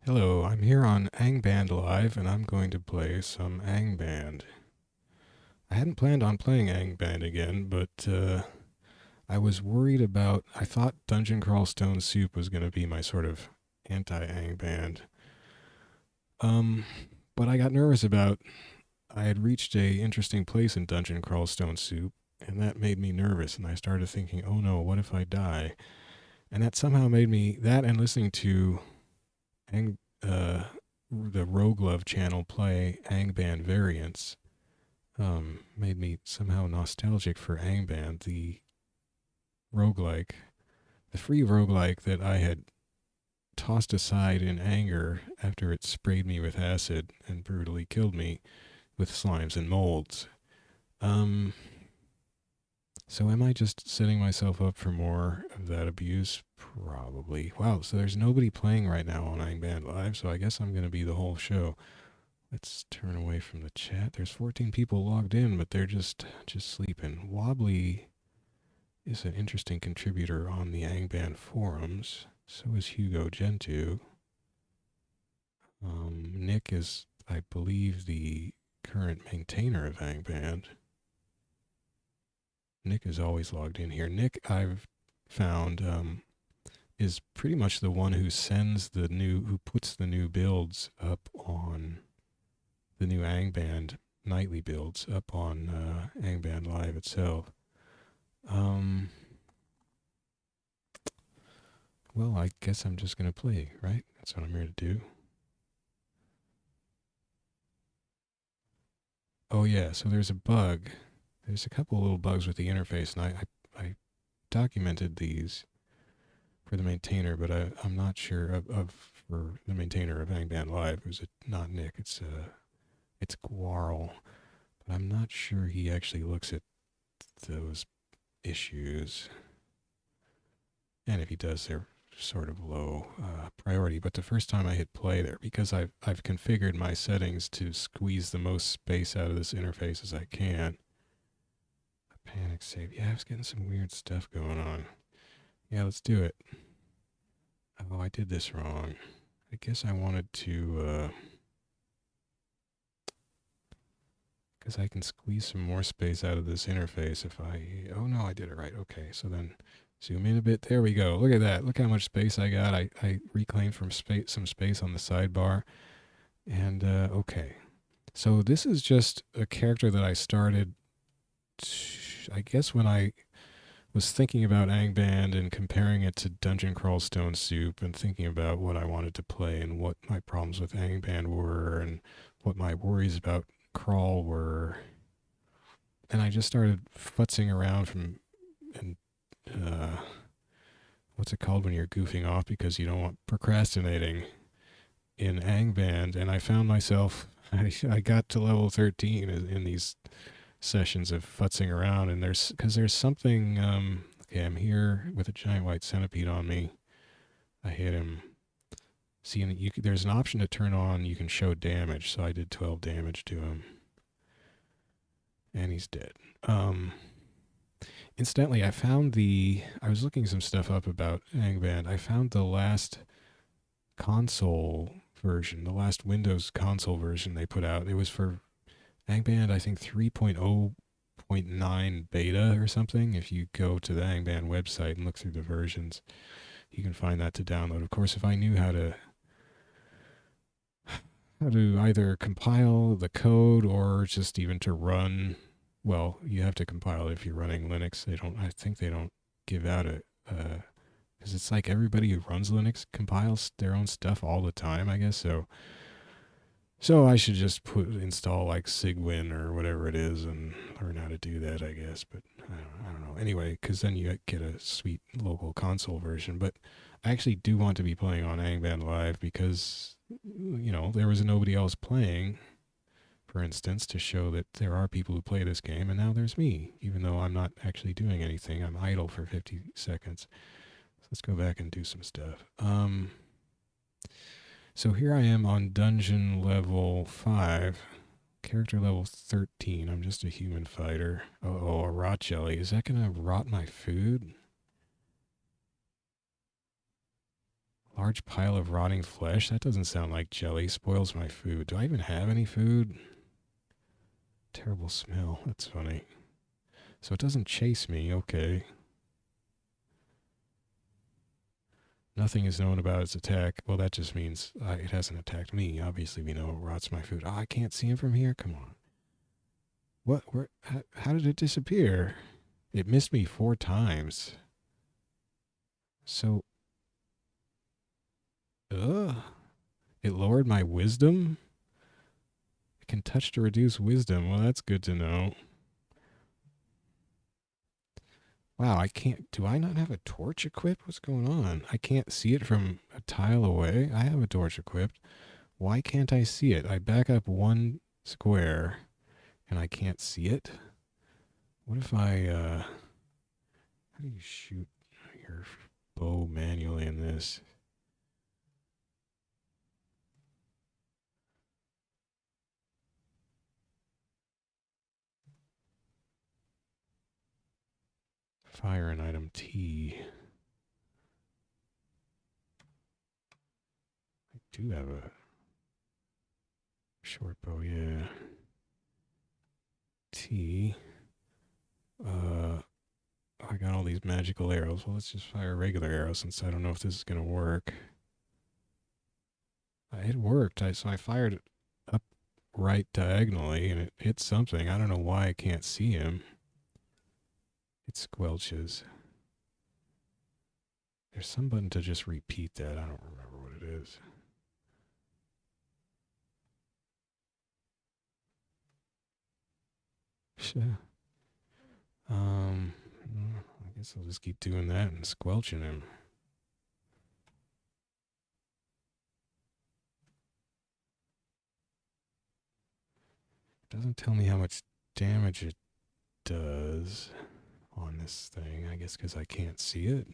Hello, I'm here on angband.live and I'm going to play some angband. I hadn't planned on playing angband again, but I was worried about. I thought Dungeon Crawl Stone Soup was going to be my sort of anti-angband. Um, but I got nervous about. I had reached a interesting place in Dungeon Crawl Stone Soup, and that made me nervous. And I started thinking, oh no, what if I die? And that somehow made me that and listening to Ang, uh, the Roguelove channel play Angband variants made me somehow nostalgic for Angband, the roguelike, the free roguelike that I had tossed aside in anger after it sprayed me with acid and brutally killed me with slimes and molds. Um, so am I just setting myself up for more of that abuse? Probably. Wow, so there's nobody playing right now on Angband Live, so I guess I'm going to be the whole show. Let's turn away from the chat. There's 14 people logged in, but they're just sleeping. Wobbly is an interesting contributor on the Angband forums. So is Hugo Gentoo. Nick is, I believe, the current maintainer of Angband. Nick is always logged in here. Nick, I've found, is pretty much the one who who puts the new builds up on the new Angband nightly builds up on Angband Live itself. Well, I guess I'm just going to play, right? That's what I'm here to do. Oh, yeah, so there's a bug. There's a couple of little bugs with the interface, and I documented these for the maintainer, but I'm not sure for the maintainer of Angband Live, who's not Nick, it's Quarrel, but I'm not sure he actually looks at those issues. And if he does, they're sort of low priority. But the first time I hit play there, because I've configured my settings to squeeze the most space out of this interface as I can. A panic save. Yeah, I was getting some weird stuff going on. Yeah, let's do it. Oh, I did this wrong. I guess I wanted to, because I can squeeze some more space out of this interface if oh no, I did it right. Okay, so then zoom in a bit. There we go. Look at that. Look how much space I got. I reclaimed some space on the sidebar. And okay. So this is just a character that I started, I guess, when I was thinking about Angband and comparing it to Dungeon Crawl Stone Soup and thinking about what I wanted to play and what my problems with Angband were and what my worries about Crawl were. And I just started futzing around and what's it called when you're goofing off because you don't want procrastinating in Angband, and I found myself I got to level 13 in these sessions of futzing around, and there's something. Okay, I'm here with a giant white centipede on me. I hit him. See, and there's an option to turn on. You can show damage, so I did 12 damage to him, and he's dead. Incidentally, I was looking some stuff up about Angband. I found the last console version, the last Windows console version they put out. It was for Angband, I think 3.0.9 beta or something. If you go to the Angband website and look through the versions, you can find that to download. Of course, if I knew how to either compile the code or just even to run, well, you have to compile it if you're running Linux. I think they don't give out a because it's like everybody who runs Linux compiles their own stuff all the time, I guess. So I should just install like Cygwin or whatever it is and learn how to do that, I guess. But I don't know. Anyway, because then you get a sweet local console version. But I actually do want to be playing on Angband Live because, there was nobody else playing, for instance, to show that there are people who play this game. And now there's me, even though I'm not actually doing anything. I'm idle for 50 seconds. So let's go back and do some stuff. So here I am on dungeon level 5, character level 13. I'm just a human fighter. Oh, a rot jelly. Is that going to rot my food? Large pile of rotting flesh? That doesn't sound like jelly. Spoils my food. Do I even have any food? Terrible smell. That's funny. So it doesn't chase me. Okay. Nothing is known about its attack. Well, that just means it hasn't attacked me. Obviously, we know it rots my food. Oh, I can't see him from here? Come on. What? Where? How did it disappear? It missed me 4 times. So, it lowered my wisdom? It can touch to reduce wisdom. Well, that's good to know. Wow, I can't... Do I not have a torch equipped? What's going on? I can't see it from a tile away. I have a torch equipped. Why can't I see it? I back up 1 square and I can't see it? What if I... How do you shoot your bow manually in this? Fire an item T. I do have a short bow, yeah. T. I got all these magical arrows. Well, let's just fire regular arrows since I don't know if this is going to work. It worked. So I fired it up right diagonally and it hit something. I don't know why I can't see him. It squelches. There's some button to just repeat that. I don't remember what it is. Sure. I guess I'll just keep doing that and squelching him. It doesn't tell me how much damage it does on this thing. I guess because I can't see it.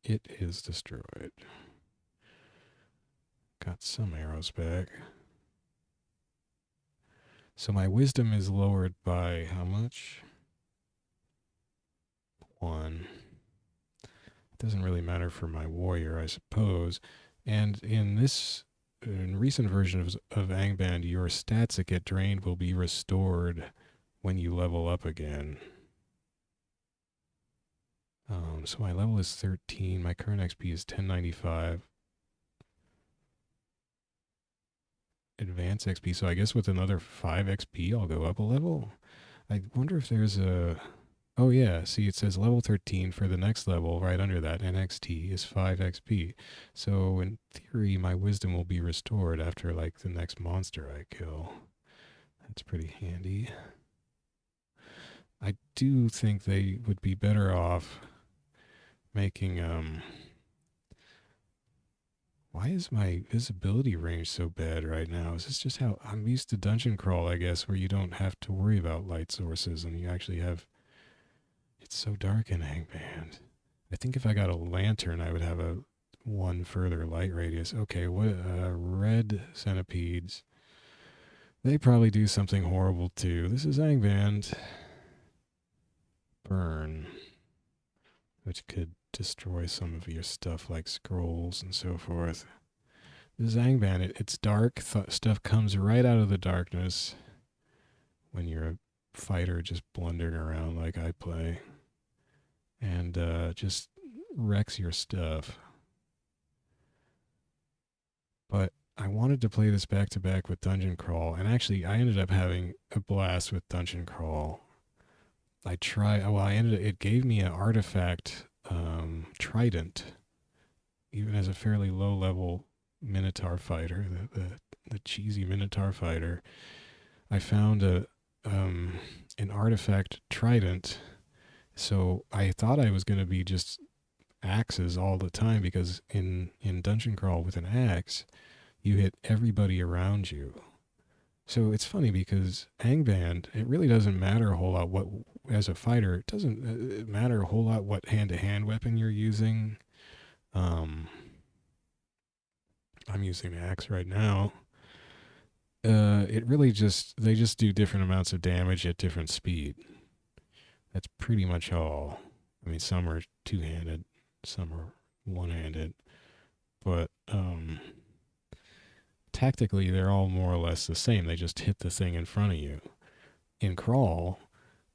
It is destroyed. Got some arrows back. So my wisdom is lowered by how much? 1. It doesn't really matter for my warrior, I suppose. And in recent version of Angband, your stats that get drained will be restored when you level up again. So my level is 13. My current XP is 1095. Advanced XP. So I guess with another 5 XP, I'll go up a level. I wonder if there's a... Oh yeah, see it says level 13 for the next level right under that. NXT is 5 XP. So in theory, my wisdom will be restored after like the next monster I kill. That's pretty handy. I do think they would be better off making... Why is my visibility range so bad right now? Is this just how I'm used to dungeon crawl, I guess, where you don't have to worry about light sources and you actually have... It's so dark in Angband. I think if I got a lantern, I would have a 1 further light radius. Okay, what red centipedes. They probably do something horrible too. This is Angband. Burn. Which could destroy some of your stuff like scrolls and so forth. This is Angband. It's dark. Stuff comes right out of the darkness when you're a fighter just blundering around like I play. And just wrecks your stuff. But I wanted to play this back to back with Dungeon Crawl, and actually I ended up having a blast with Dungeon Crawl. It gave me an artifact trident, even as a fairly low level Minotaur fighter, the cheesy Minotaur fighter. I found an artifact trident. So I thought I was going to be just axes all the time because in Dungeon Crawl with an axe, you hit everybody around you. So it's funny because Angband, it really doesn't matter a whole lot what, as a fighter, it doesn't matter a whole lot what hand-to-hand weapon you're using. I'm using an axe right now. It really they just do different amounts of damage at different speed. That's pretty much all. I mean, some are two-handed, some are one-handed, but tactically they're all more or less the same. They just hit the thing in front of you. In crawl,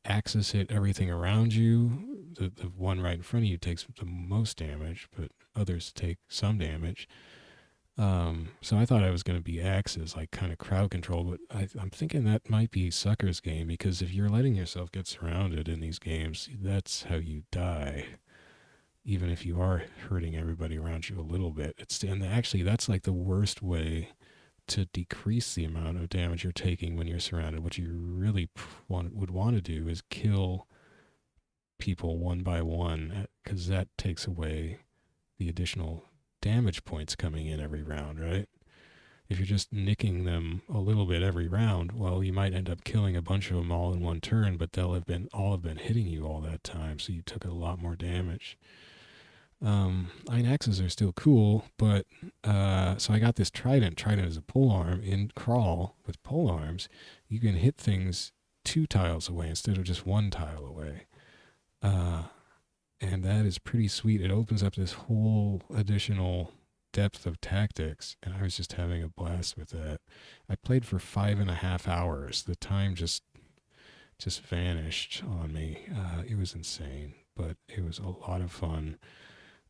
axes hit everything around you. The one right in front of you takes the most damage, but others take some damage. So I thought I was going to be axes, like kind of crowd control, but I'm thinking that might be sucker's game, because if you're letting yourself get surrounded in these games, that's how you die. Even if you are hurting everybody around you a little bit, and actually that's like the worst way to decrease the amount of damage you're taking when you're surrounded. What you really would want to do is kill people one by one, because that takes away the additional damage points coming in every round, right? If you're just nicking them a little bit every round, well, you might end up killing a bunch of them all in one turn, but they'll have been hitting you all that time, so you took a lot more damage. I mean, axes are still cool, but so I got this trident. Trident is a pole arm. In crawl with pole arms, you can hit things 2 tiles away instead of just 1 tile away. And that is pretty sweet. It opens up this whole additional depth of tactics, and I was just having a blast with that. I played for 5.5 hours. The time just vanished on me. It was insane, but it was a lot of fun.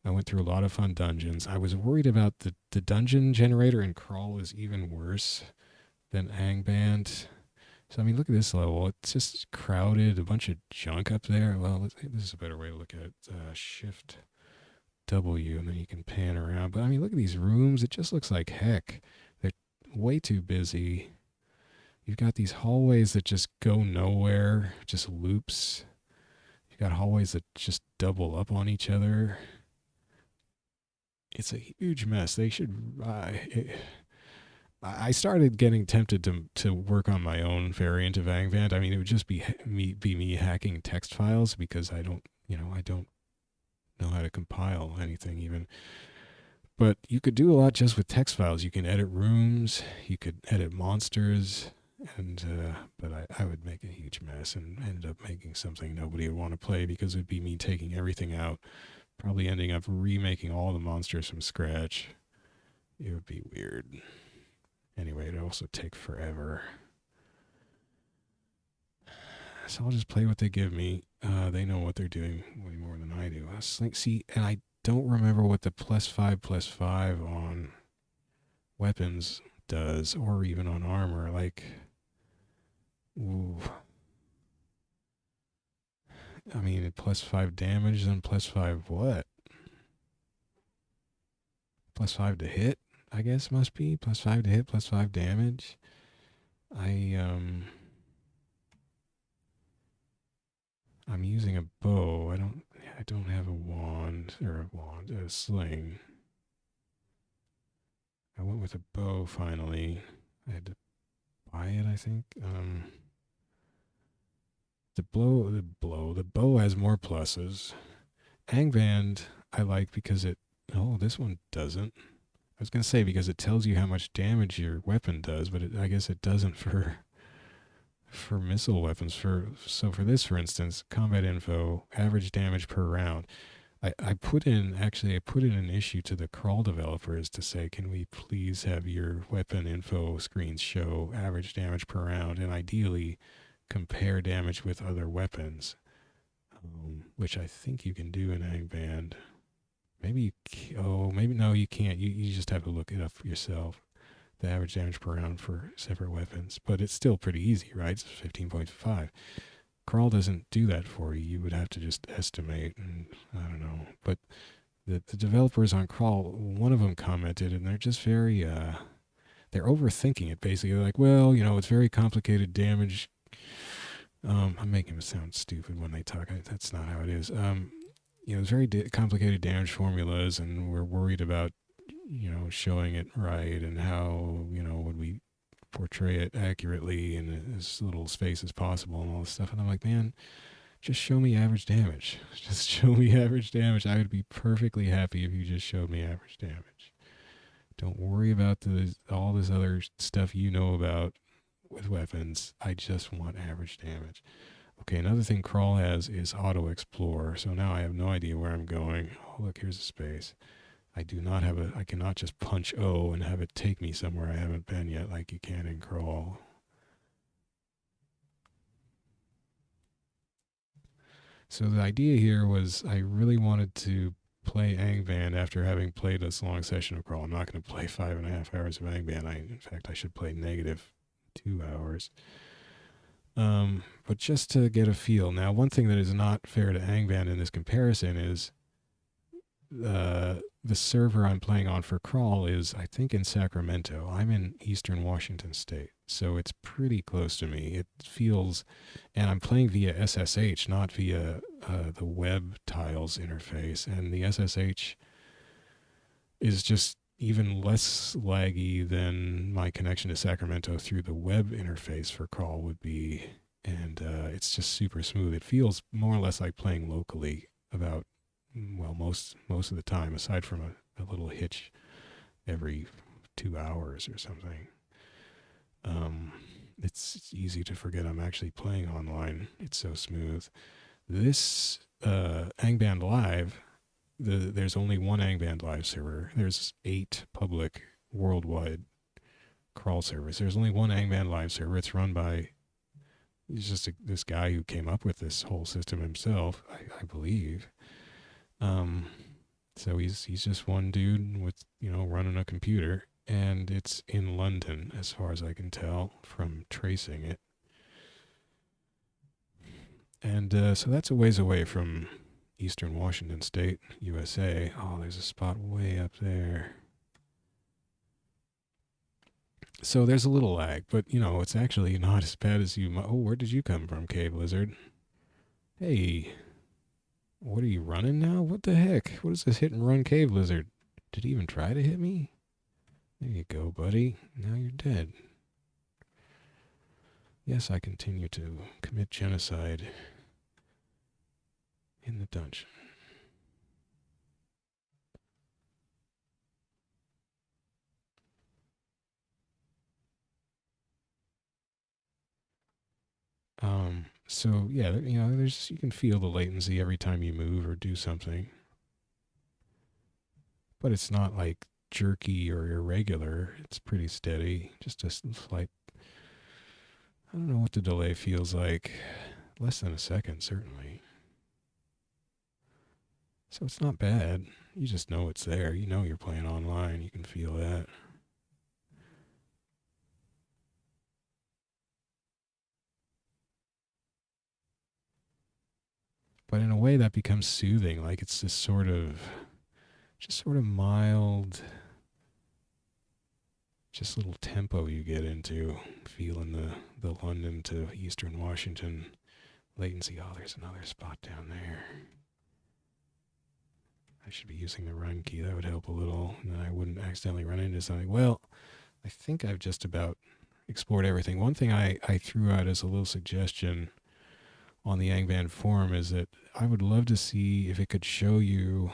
I went through a lot of fun dungeons. I was worried about the dungeon generator in crawl is even worse than Angband. So, I mean, look at this level. It's just crowded, a bunch of junk up there. Well, this is a better way to look at it. Shift W, and then you can pan around. But, I mean, look at these rooms. It just looks like heck. They're way too busy. You've got these hallways that just go nowhere, just loops. You've got hallways that just double up on each other. It's a huge mess. They should... I started getting tempted to work on my own variant of Angband. I mean, it would just be me hacking text files, because I don't know how to compile anything even. But you could do a lot just with text files. You can edit rooms, you could edit monsters, and but I would make a huge mess and ended up making something nobody would want to play, because it would be me taking everything out, probably ending up remaking all the monsters from scratch. It would be weird. Anyway, it'd also take forever. So I'll just play what they give me. They know what they're doing way more than I do. See, and I don't remember what the +5/+5 on weapons does, or even on armor. Like, ooh. I mean, +5 damage, then +5 what? +5 to hit, I guess must be. +5 to hit, +5 damage. I'm using a bow. I don't have a wand, a sling. I went with a bow finally. I had to buy it, I think. The bow has more pluses. Angband I like because this one doesn't. I was gonna say because it tells you how much damage your weapon does, but I guess it doesn't for missile weapons. For this, for instance, combat info, average damage per round. I put in an issue to the crawl developers to say, can we please have your weapon info screens show average damage per round, and ideally compare damage with other weapons, which I think you can do in Angband. Maybe no, you can't. You just have to look it up for yourself. The average damage per round for separate weapons, but it's still pretty easy, right? It's 15.5. Crawl doesn't do that for you. You would have to just estimate, and I don't know. But the developers on Crawl, one of them commented, and they're just very they're overthinking it. Basically, they're like, well, it's very complicated damage. I'm making them sound stupid when they talk. That's not how it is. It's very complicated damage formulas, and we're worried about showing it right, and how would we portray it accurately in as little space as possible, and all this stuff. And I'm like, man, just show me average damage. Just show me average damage. I would be perfectly happy if you just showed me average damage. Don't worry about all this other stuff about with weapons. I just want average damage. Okay, another thing crawl has is auto explore. So now I have no idea where I'm going. Oh, look, here's a space. I do not have I cannot just punch O and have it take me somewhere I haven't been yet like you can in crawl. So the idea here was I really wanted to play Angband after having played this long session of crawl. I'm not going to play 5.5 hours of Angband. In fact, I should play -2 hours. But just to get a feel. Now, one thing that is not fair to Angband in this comparison is the server I'm playing on for crawl is, I think, in Sacramento. I'm in eastern Washington state, so it's pretty close to me. It feels, and I'm playing via SSH, not via the web tiles interface, and the SSH is just even less laggy than my connection to Sacramento through the web interface for crawl would be, and it's just super smooth. It feels more or less like playing locally about, well, most of the time, aside from a little hitch every 2 hours or something. It's easy to forget I'm actually playing online. It's so smooth. This angband.live, there's only one angband.live server. There's 8 public worldwide crawl servers. There's only one angband.live server. It's run by, he's just this guy who came up with this whole system himself, I believe. So he's just one dude with, running a computer, and it's in London as far as I can tell from tracing it. And so that's a ways away from eastern Washington state, USA. Oh, there's a spot way up there. So there's a little lag, but it's actually not as bad as you might. Oh, where did you come from, Cave Lizard? Hey. What are you running now? What the heck? What is this hit and run, Cave Lizard? Did he even try to hit me? There you go, buddy. Now you're dead. Yes, I continue to commit genocide in the dungeon. So yeah, there's, you can feel the latency every time you move or do something, but it's not like jerky or irregular. It's pretty steady. Just a slight, I don't know what the delay feels like. Less than a second, certainly. So it's not bad. You just know it's there. You know you're playing online. You can feel that. But in a way that becomes soothing. Like it's this just sort of mild, just little tempo you get into, feeling the London to eastern Washington latency. Oh, there's another spot down there. I should be using the run key. That would help a little, and then I wouldn't accidentally run into something. Well, I think I've just about explored everything. One thing I threw out as a little suggestion on the Angband forum is that I would love to see if it could show you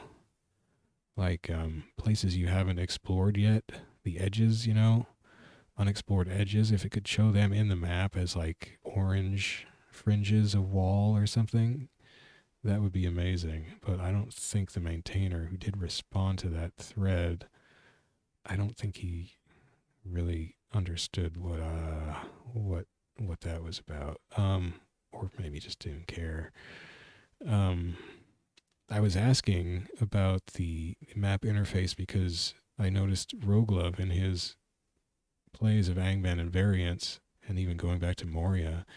like places you haven't explored yet, the edges, unexplored edges, if it could show them in the map as like orange fringes of wall or something. That would be amazing. But I don't think the maintainer who did respond to that thread, I don't think he really understood what that was about. Or maybe just didn't care. I was asking about the map interface because I noticed Roguelove in his plays of Angband and variants, and even going back to Moria,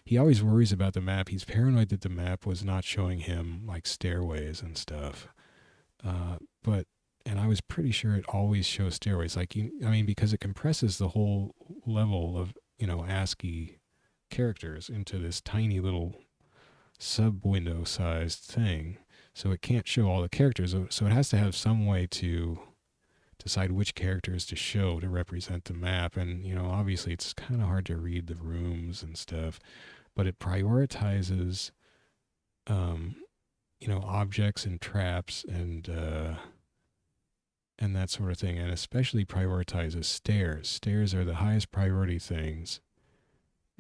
he always worries about the map. He's paranoid that the map was not showing him like stairways and stuff. And I was pretty sure it always shows stairways. Because it compresses the whole level of, ASCII characters into this tiny little sub-window sized thing. So it can't show all the characters. So it has to have some way to decide which characters to show to represent the map. And, obviously it's kind of hard to read the rooms and stuff, but it prioritizes, objects and traps and that sort of thing. And especially prioritizes stairs. Stairs are the highest priority things.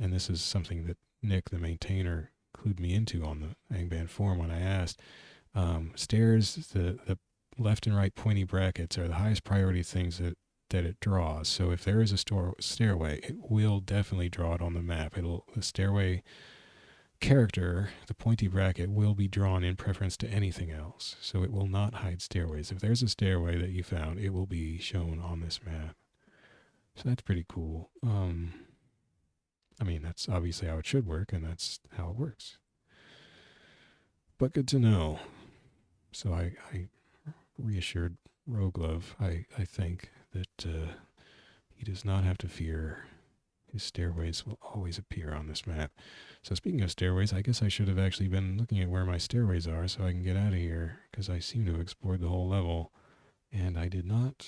And this is something that Nick, the maintainer, clued me into on the Angband forum when I asked. Stairs, the left and right pointy brackets are the highest priority things that it draws. So if there is a stairway, it will definitely draw it on the map. The stairway character, the pointy bracket, will be drawn in preference to anything else. So it will not hide stairways. If there's a stairway that you found, it will be shown on this map. So that's pretty cool. I mean, that's obviously how it should work, and that's how it works. But good to know. So I reassured Roguelove, I think, that he does not have to fear. His stairways will always appear on this map. So speaking of stairways, I guess I should have actually been looking at where my stairways are so I can get out of here, because I seem to have explored the whole level, and I did not.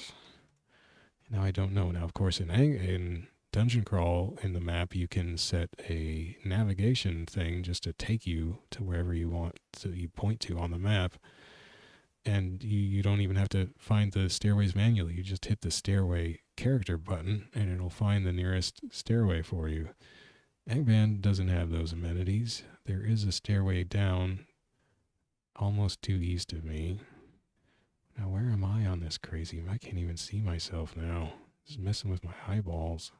Now I don't know. Now, of course, in Dungeon Crawl in the map, you can set a navigation thing just to take you to wherever you want to you point to on the map. And you don't even have to find the stairways manually. You just hit the stairway character button, and it'll find the nearest stairway for you. Angband doesn't have those amenities. There is a stairway down almost due east of me. Now, where am I on this crazy? I can't even see myself now. This is messing with my eyeballs.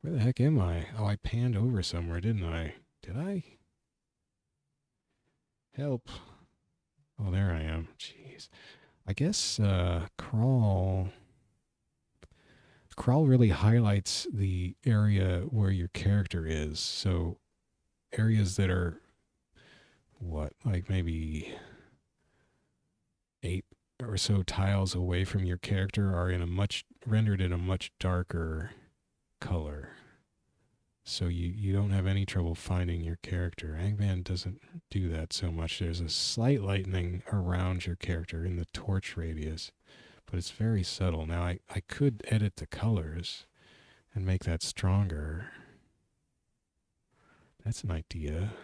Where the heck am I? Oh, I panned over somewhere, didn't I? Did I? Help. Oh, there I am. Jeez. I guess crawl really highlights the area where your character is. So areas that are, what, like maybe 8 or so tiles away from your character are rendered in a much darker color. So you don't have any trouble finding your character. Angband doesn't do that so much. There's a slight lightening around your character in the torch radius, but it's very subtle. Now, I could edit the colors and make that stronger. That's an idea.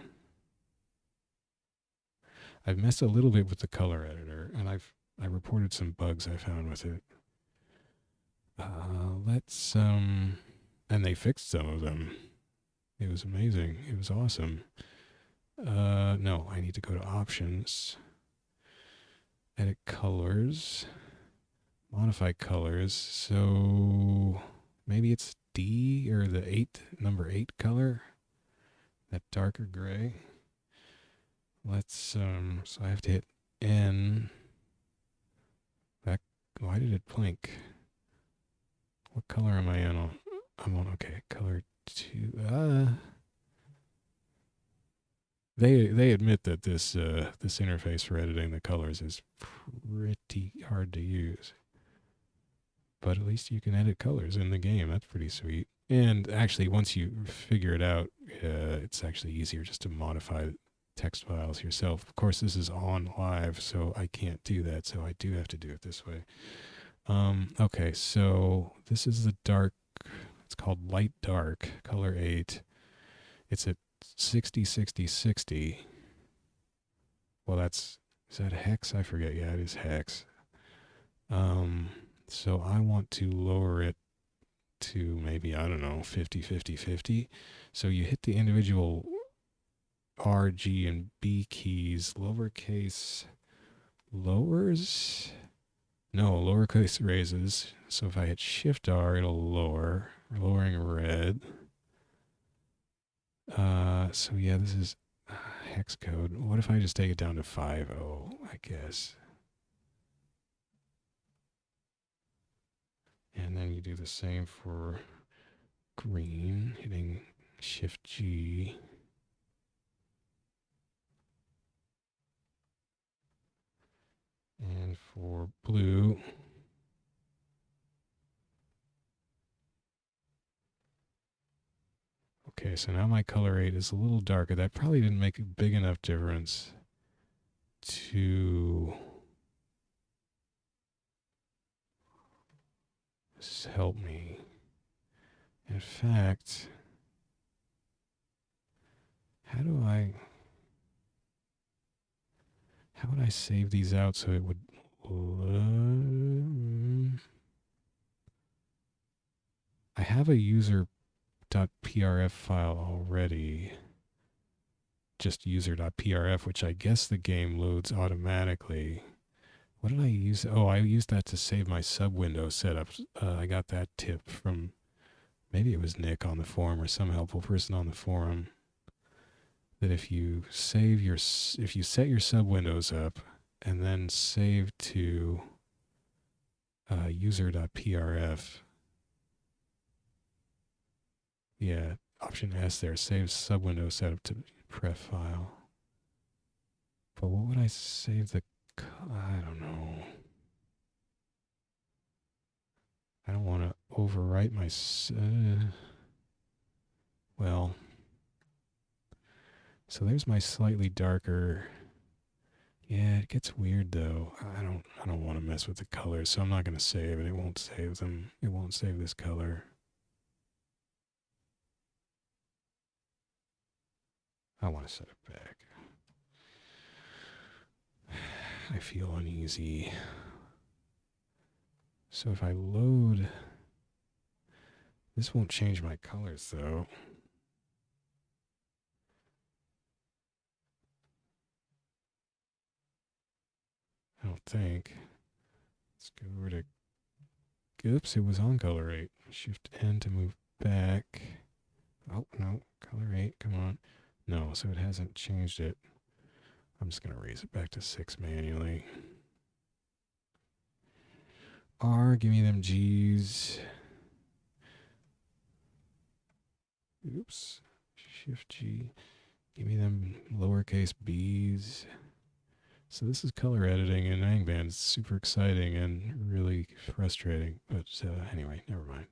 I've messed a little bit with the color editor, and I reported some bugs I found with it. And they fixed some of them. It was amazing. It was awesome. No, I need to go to options, edit colors, modify colors. So maybe it's D, or the number 8 color, that darker gray. Let's, so I have to hit N. Why did it blink? What color am I in? I'm on, okay, color 2. They admit that this interface for editing the colors is pretty hard to use. But at least you can edit colors in the game. That's pretty sweet. And actually, once you figure it out, it's actually easier just to modify text files yourself. Of course, this is on live, so I can't do that. So I do have to do it this way. Okay, so this is the dark. It's called light dark, color 8. It's at 60, 60, 60. Well, is that hex? I forget. Yeah, it is hex. So I want to lower it to maybe, I don't know, 50, 50, 50. So you hit the individual R, G, and B keys. Lowercase lowers? No, lowercase raises. So if I hit Shift R, it'll lower. Lowering red. So yeah, this is hex code. What if I just take it down to 50, I guess. And then you do the same for green, hitting Shift G. And for blue, okay, so now my color 8 is a little darker. That probably didn't make a big enough difference to help me. In fact, how would I save these out so it would I have a user.prf file already. just user.prf, which I guess the game loads automatically. What did I use? Oh, I used that to save my subwindow setup. I got that tip from, maybe it was Nick on the forum or some helpful person on the forum, that if you set your subwindows up and then save to user.prf, yeah, option S there, save subwindow setup to pref file. But what would I save the, I don't know. I don't want to overwrite my, well, so there's my slightly darker. Yeah, it gets weird though. I don't want to mess with the colors, so I'm not going to save it. It won't save them. It won't save this color. I want to set it back. I feel uneasy. So if I load, this won't change my colors though. I don't think. Let's go over to, oops, it was on color 8. Shift N to move back. Oh, no, color 8, come on. No, so it hasn't changed it. I'm just going to raise it back to 6 manually. R, give me them G's. Oops. Shift G. Give me them lowercase b's. So this is color editing in Angband. It's super exciting and really frustrating. But anyway, never mind.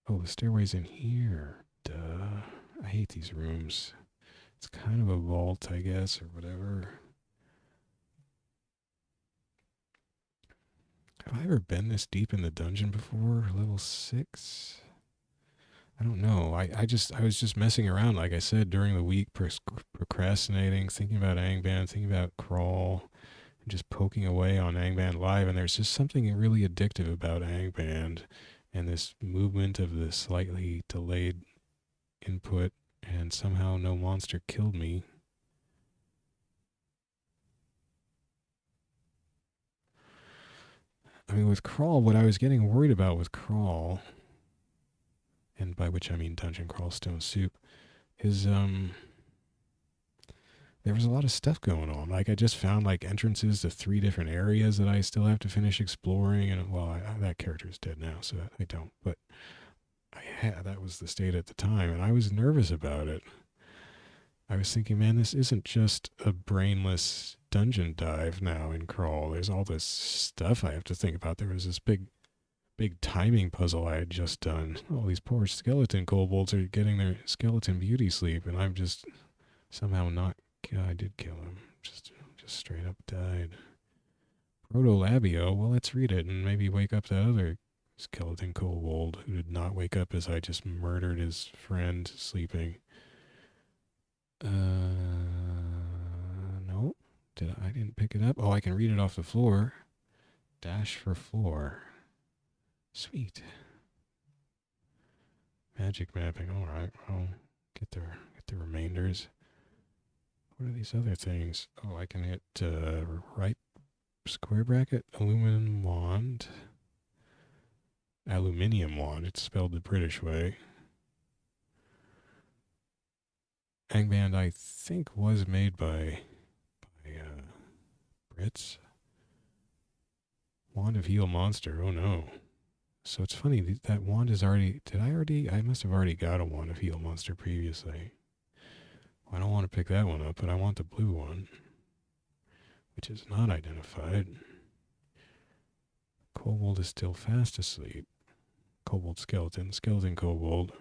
Oh, the stairway's in here. Duh. I hate these rooms. It's kind of a vault, I guess, or whatever. Have I ever been this deep in the dungeon before? Level 6? I don't know. I was just messing around, like I said, during the week, procrastinating, thinking about Angband, thinking about Crawl, and just poking away on Angband.live, and there's just something really addictive about Angband and this movement of the slightly delayed input, and somehow no monster killed me. I mean, with Crawl, what I was getting worried about with Crawl, and by which I mean Dungeon Crawl Stone Soup, is there was a lot of stuff going on. Like, I just found like entrances to 3 different areas that I still have to finish exploring, and well, that character is dead now, so I don't. But that was the state at the time, and I was nervous about it. I was thinking, man, this isn't just a brainless dungeon dive now in Crawl. There's all this stuff I have to think about. There was this big timing puzzle I had just done. All these poor skeleton kobolds are getting their skeleton beauty sleep, and I'm just somehow not. I did kill him. Just straight up died. Proto-labio. Well, let's read it and maybe wake up that other skeleton kobold who did not wake up as I just murdered his friend sleeping. No. I didn't pick it up. Oh, I can read it off the floor. Dash for floor. Sweet. Magic mapping. All right. I'll get the remainders. What are these other things? Oh, I can hit right square bracket, aluminum wand. Aluminium wand. It's spelled the British way. Angband, I think, was made by Brits. Wand of Heal Monster. Oh no. So it's funny, that wand is already... I must have already got a Wand of Heal Monster previously. Well, I don't want to pick that one up, but I want the blue one, which is not identified. Kobold is still fast asleep. Kobold skeleton. Skeleton kobold.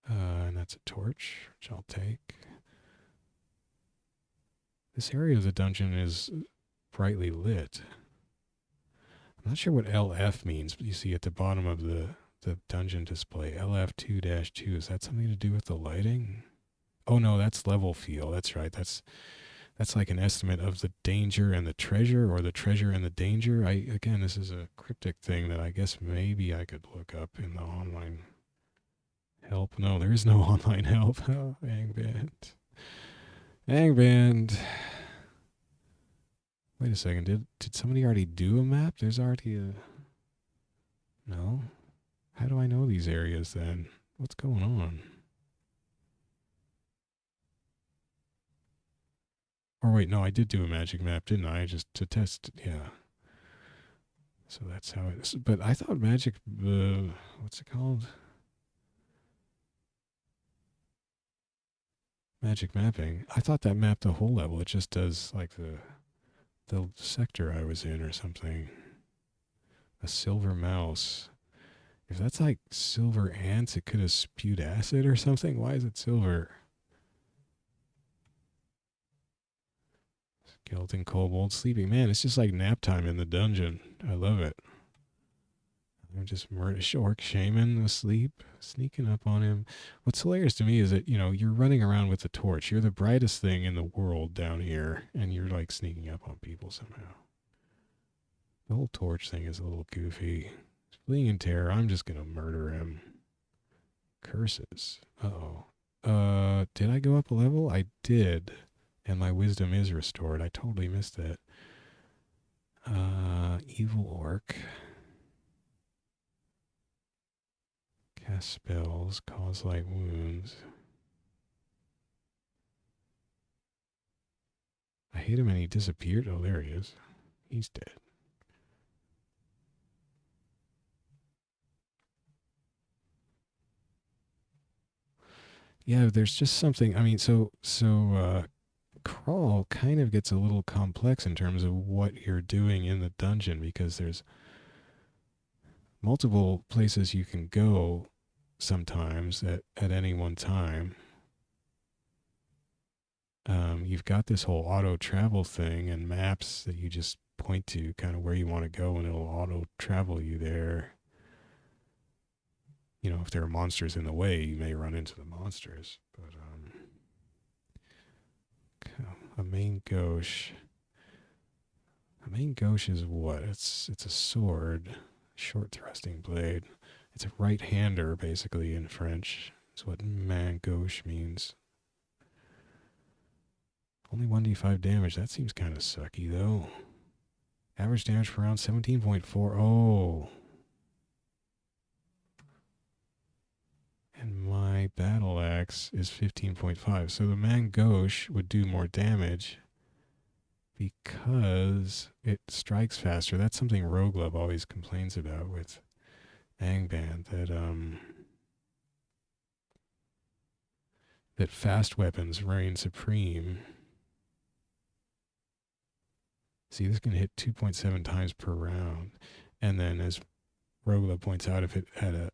And that's a torch, which I'll take. This area of the dungeon is brightly lit. I'm not sure what LF means, but you see at the bottom of the dungeon display, LF2-2. Is that something to do with the lighting? Oh no, that's level feel. That's right. That's That's like an estimate of the danger and the treasure, or the treasure and the danger. Again, this is a cryptic thing that I guess maybe I could look up in the online help. No, there is no online help. Oh, Angband. Angband. Wait a second. Did somebody already do a map? There's already a... No? How do I know these areas then? What's going on? Or wait, no, I did do a magic map, didn't I? Just to test, yeah. So that's how it is. But I thought magic, what's it called? Magic mapping. I thought that mapped the whole level. It just does like the sector I was in or something. A silver mouse. If that's like silver ants, it could have spewed acid or something. Why is it silver? Skeleton, kobold, sleeping. Man, it's just like nap time in the dungeon. I love it. I'm just orc shaman asleep, sneaking up on him. What's hilarious to me is that, you're running around with a torch. You're the brightest thing in the world down here, and you're like sneaking up on people somehow. The whole torch thing is a little goofy. Fleeing in terror, I'm just gonna murder him. Curses. Uh-oh. Did I go up a level? I did. And my wisdom is restored. I totally missed that. Evil orc. Cast spells, cause light wounds. I hit him and he disappeared. Oh, there he is. He's dead. Yeah, there's just something. I mean, crawl kind of gets a little complex in terms of what you're doing in the dungeon, because there's multiple places you can go sometimes at any one time. You've got this whole auto travel thing and maps that you just point to kind of where you want to go, and it'll auto travel you there. If there are monsters in the way, you may run into the monsters. But a main gauche. A main gauche is what? It's a sword, short thrusting blade. It's a right-hander, basically, in French. That's what main gauche means. Only 1d5 damage. That seems kind of sucky, though. Average damage per round, 17.4. Oh. And my battle axe is 15.5. So the main gauche would do more damage because it strikes faster. That's something Roguelike always complains about with Angband, that fast weapons reign supreme. See, this can hit 2.7 times per round. And then, as Roguelike points out, if it had a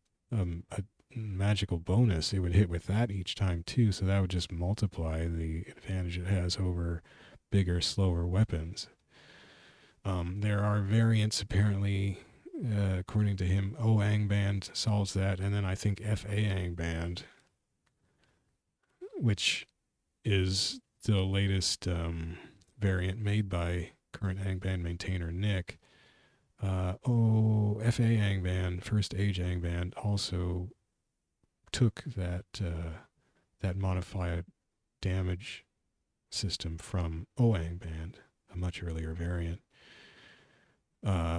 magical bonus, it would hit with that each time too. So that would just multiply the advantage it has over bigger, slower weapons. There are variants, apparently, according to him. Angband solves that, and then I think FA Angband, which is the latest variant made by current Angband maintainer Nick. FA Angband, First Age Angband, also took that modified damage system from Angband, a much earlier variant.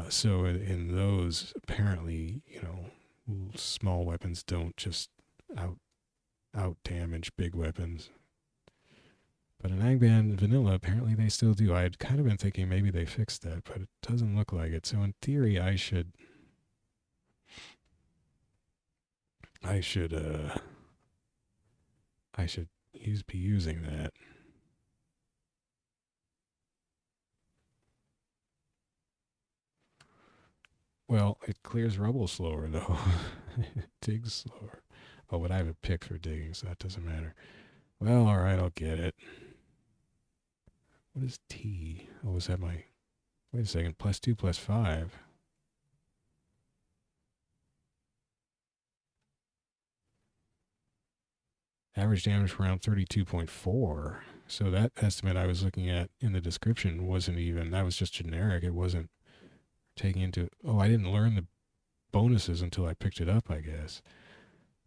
So in those, apparently, small weapons don't just out damage big weapons. But in Angband Vanilla, apparently they still do. I had kind of been thinking maybe they fixed that, but it doesn't look like it. So in theory, I should be using that. Well, it clears rubble slower, though. It digs slower. Oh, but I have a pick for digging, so that doesn't matter. Well, all right, I'll get it. What is T? Oh, is that my... Wait a second. +2, +5. Average damage per round, 32.4. So that estimate I was looking at in the description wasn't even, that was just generic. It wasn't taking into, oh, I didn't learn the bonuses until I picked it up, I guess.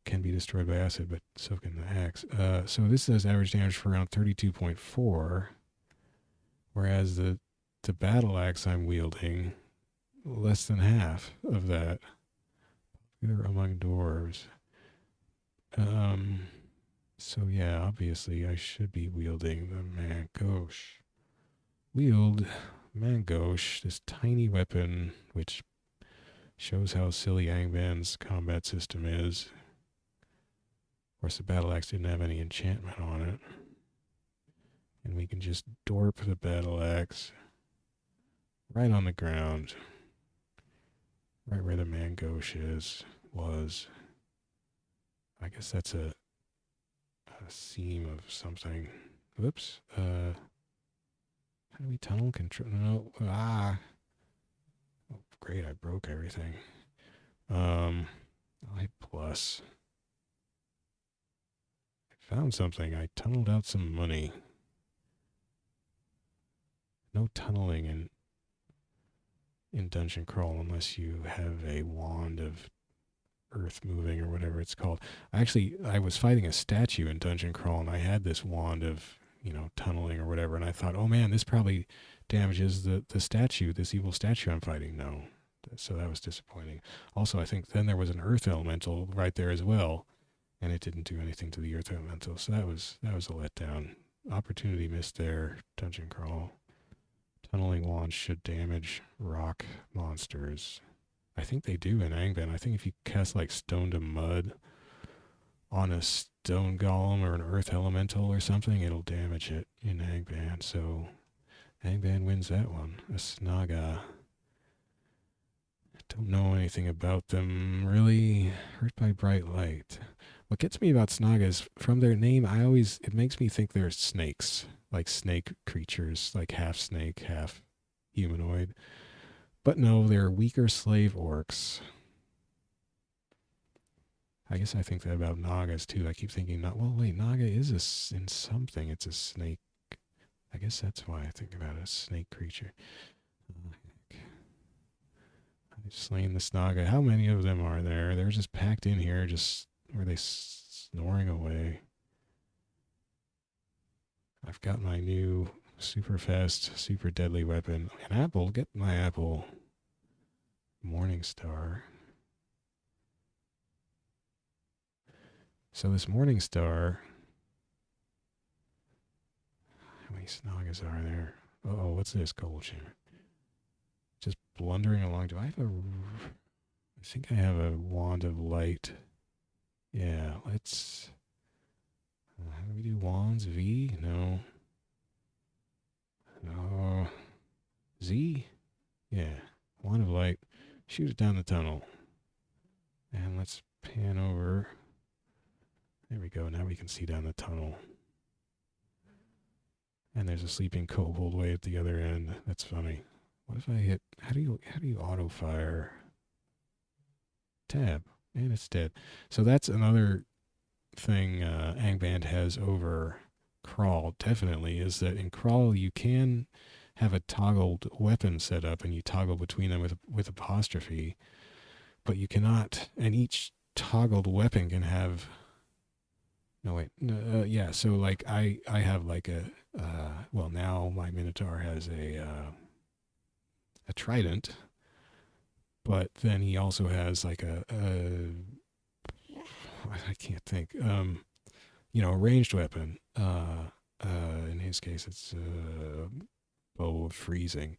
Can be destroyed by acid, but so can the axe. So this says average damage for around 32.4, whereas the battle axe I'm wielding, less than half of that. Either among dwarves. So yeah, obviously I should be wielding the mangosh. Wield mangosh, this tiny weapon, which shows how silly Angband's combat system is. Of course, the battle axe didn't have any enchantment on it. And we can just dorp the battle axe right on the ground. Right where the mangosh was. I guess that's a seam of something. Whoops. How do we tunnel control? No. Oh, great. I broke everything. I plus. I found something. I tunneled out some money. No tunneling in Dungeon Crawl unless you have a wand of earth moving or whatever it's called. I was fighting a statue in Dungeon Crawl and I had this wand of, tunneling or whatever, and I thought, oh man, this probably damages the statue, this evil statue I'm fighting. No. So that was disappointing. Also, I think then there was an earth elemental right there as well, and it didn't do anything to the earth elemental. So that was a letdown. Opportunity missed there, Dungeon Crawl. Tunneling wands should damage rock monsters. I think they do in Angband. I think if you cast like Stone to Mud on a stone golem or an earth elemental or something, it'll damage it in Angband. So Angband wins that one. A Snaga. Don't know anything about them really. Hurt by bright light. What gets me about Snaga is from their name, it makes me think they're snakes, like snake creatures, like half snake, half humanoid. But no, they're weaker slave orcs. I guess I think that about Nagas too. I keep thinking, Naga is in something. It's a snake. I guess that's why I think about a snake creature. I've slain the Snaga. How many of them are there? They're just packed in here. Just were they snoring away? I've got my new super fast, super deadly weapon. An apple. Get my apple. Morning Star. So this Morning Star. How many Snagas are there? Oh, what's this? Gold Shimmer. Just blundering along. Do I have I think I have a wand of light. Yeah, let's. How do we do wands? V? No. No. Z? Yeah. Wand of light. Shoot it down the tunnel. And let's pan over. There we go. Now we can see down the tunnel. And there's a sleeping kobold way at the other end. That's funny. What if I hit? How do you auto fire? Tab, and it's dead. So that's another thing Angband has over Crawl. Definitely is that in Crawl you can have a toggled weapon set up, and you toggle between them with apostrophe, but you cannot. And each toggled weapon can have. No wait, yeah. So like I have like a now my Minotaur has a trident, but then he also has like a I can't think, a ranged weapon. In his case, it's a bow of freezing,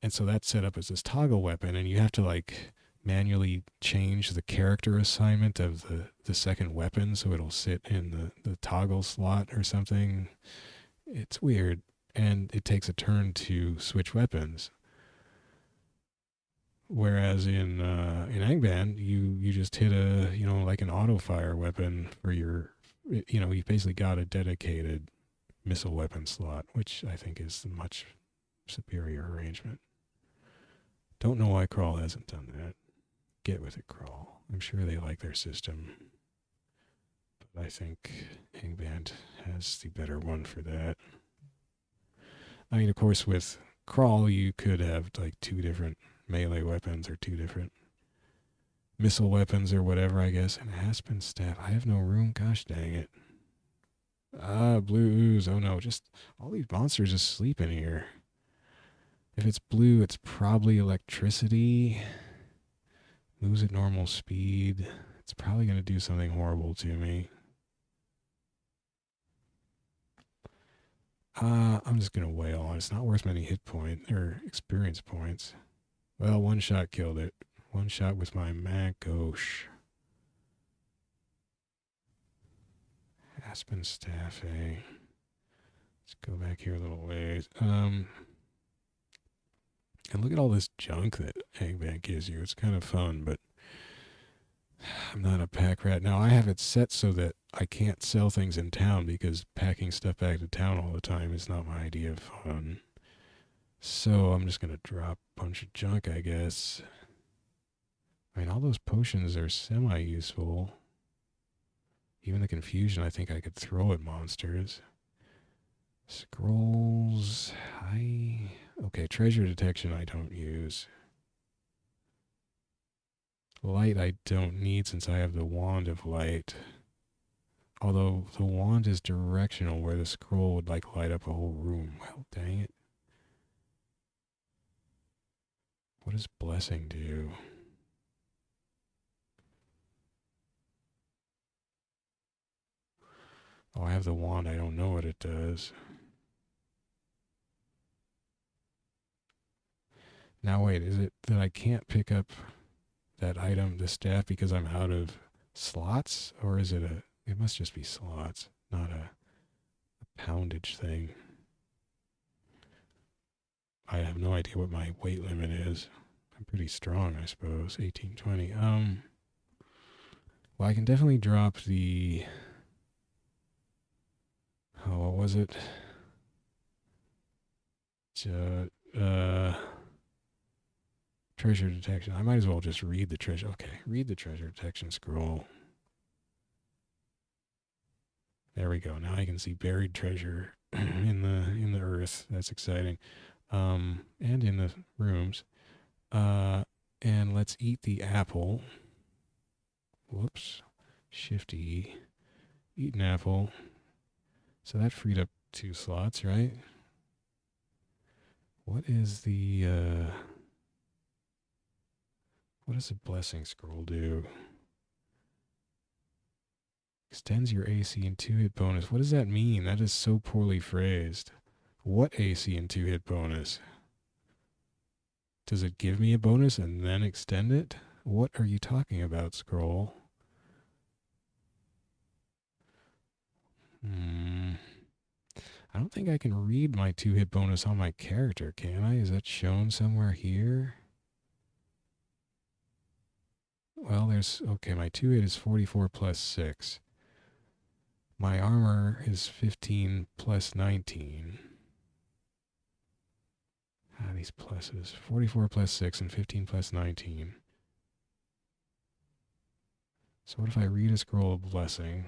and so that's set up as this toggle weapon, and you have to like manually change the character assignment of the second weapon so it'll sit in the toggle slot or something. It's weird, and it takes a turn to switch weapons. Whereas in Angband, you just hit like an auto fire weapon for your, you've basically got a dedicated missile weapon slot, which I think is a much superior arrangement. Don't know why Crawl hasn't done that. Get with it, Crawl. I'm sure they like their system, but I think angband has the better one for that. I mean, of course, with crawl, you could have like 2 different melee weapons or 2 different missile weapons or whatever, I guess. An aspen staff. I have no room. Gosh dang it. Ah, blue ooze. Oh no, just all these monsters just sleep in here. If it's blue, it's probably electricity. Moves at normal speed. It's probably going to do something horrible to me. I'm just going to wail on it. It's not worth many hit points or experience points. Well, 1 shot killed it. 1 shot with my Magosh. Aspen staff, eh? Let's go back here a little ways. And look at all this junk that Angband gives you. It's kind of fun, but I'm not a pack rat. Now, I have it set so that I can't sell things in town because packing stuff back to town all the time is not my idea of fun. So I'm just going to drop a bunch of junk, I guess. I mean, all those potions are semi-useful. Even the confusion, I think I could throw at monsters. Scrolls, okay, treasure detection I don't use. Light I don't need since I have the wand of light. Although the wand is directional where the scroll would like light up a whole room. Well, dang it. What does blessing do? Oh, I have the wand. I don't know what it does. Now wait, is it that I can't pick up that item, the staff, because I'm out of slots? Or is it it must just be slots, not a poundage thing. I have no idea what my weight limit is. I'm pretty strong, I suppose. 1820. Well, I can definitely drop the... Oh, what was it? Treasure detection. I might as well just read the treasure. Okay, read the treasure detection scroll. There we go. Now I can see buried treasure in the earth. That's exciting. And in the rooms. And let's eat the apple. Whoops. Shift E. Eat an apple. So that freed up 2 slots, right? What is the what does the blessing scroll do? Extends your AC and 2-hit bonus. What does that mean? That is so poorly phrased. What AC and 2-hit bonus? Does it give me a bonus and then extend it? What are you talking about, scroll? I don't think I can read my 2-hit bonus on my character, can I? Is that shown somewhere here? Well, there's... Okay, my 2-hit is 44 plus 6. My armor is 15 plus 19. These pluses. 44 plus 6 and 15 plus 19. So what if I read a scroll of blessing?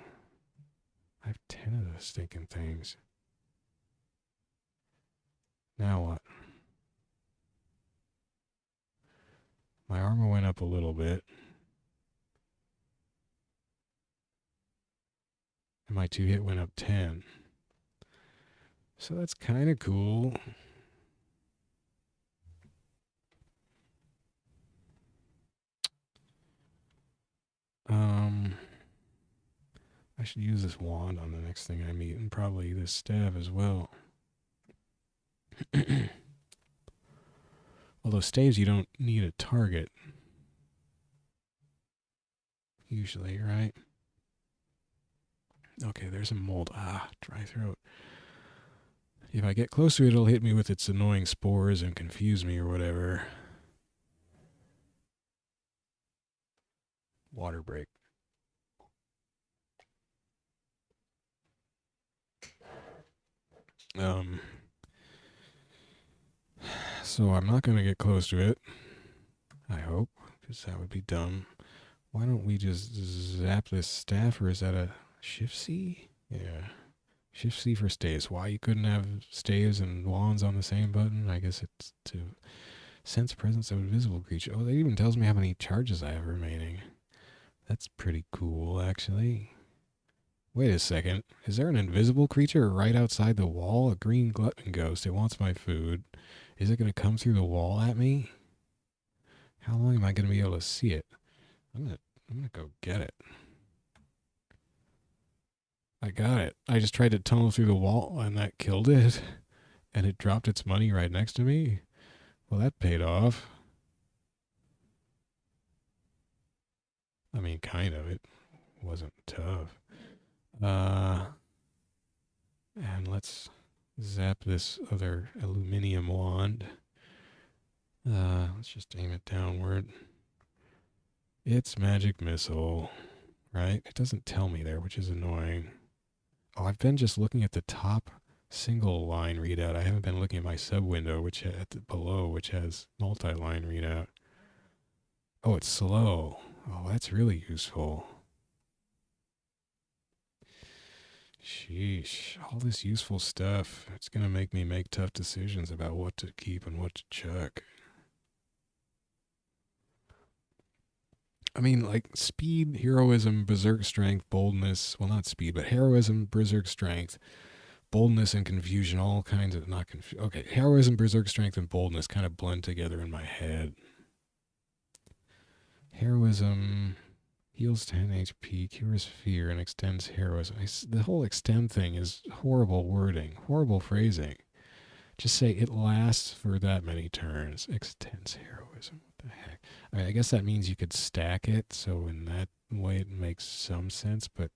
I have 10 of those stinking things. Now what? My armor went up a little bit. And my 2-hit went up 10. So that's kind of cool. I should use this wand on the next thing I meet, and probably this staff as well. Although staves, you don't need a target. Usually, right? Okay, there's a mold. Dry throat. If I get close to it, it'll hit me with its annoying spores and confuse me or whatever. Water break. So I'm not going to get close to it. I hope, because that would be dumb. Why don't we just zap this staff, or is that a... Shift C? Yeah. Shift C for staves. Why you couldn't have staves and wands on the same button? I guess it's to sense presence of invisible creature. Oh, that even tells me how many charges I have remaining. That's pretty cool, actually. Wait a second. Is there an invisible creature right outside the wall? A green glutton ghost. It wants my food. Is it going to come through the wall at me? How long am I going to be able to see it? I'm gonna go get it. I got it. I just tried to tunnel through the wall and that killed it. And it dropped its money right next to me. Well, that paid off. I mean, kind of. It wasn't tough. And let's zap this other aluminium wand. Let's just aim it downward. It's magic missile, right? It doesn't tell me there, which is annoying. Oh, I've been just looking at the top single line readout. I haven't been looking at my sub window, which below, which has multi-line readout. Oh, it's slow. Oh, that's really useful. Sheesh, all this useful stuff. It's going to make me make tough decisions about what to keep and what to chuck. I mean, like speed, heroism, berserk strength, boldness. Well, not speed, but heroism, berserk strength, boldness, and confusion. All kinds of, not confusion. Okay, heroism, berserk strength, and boldness kind of blend together in my head. Heroism heals 10 HP, cures fear, and extends heroism. The whole extend thing is horrible wording, horrible phrasing. Just say it lasts for that many turns. Extends heroism. What the heck? I mean, I guess that means you could stack it, so in that way it makes some sense, but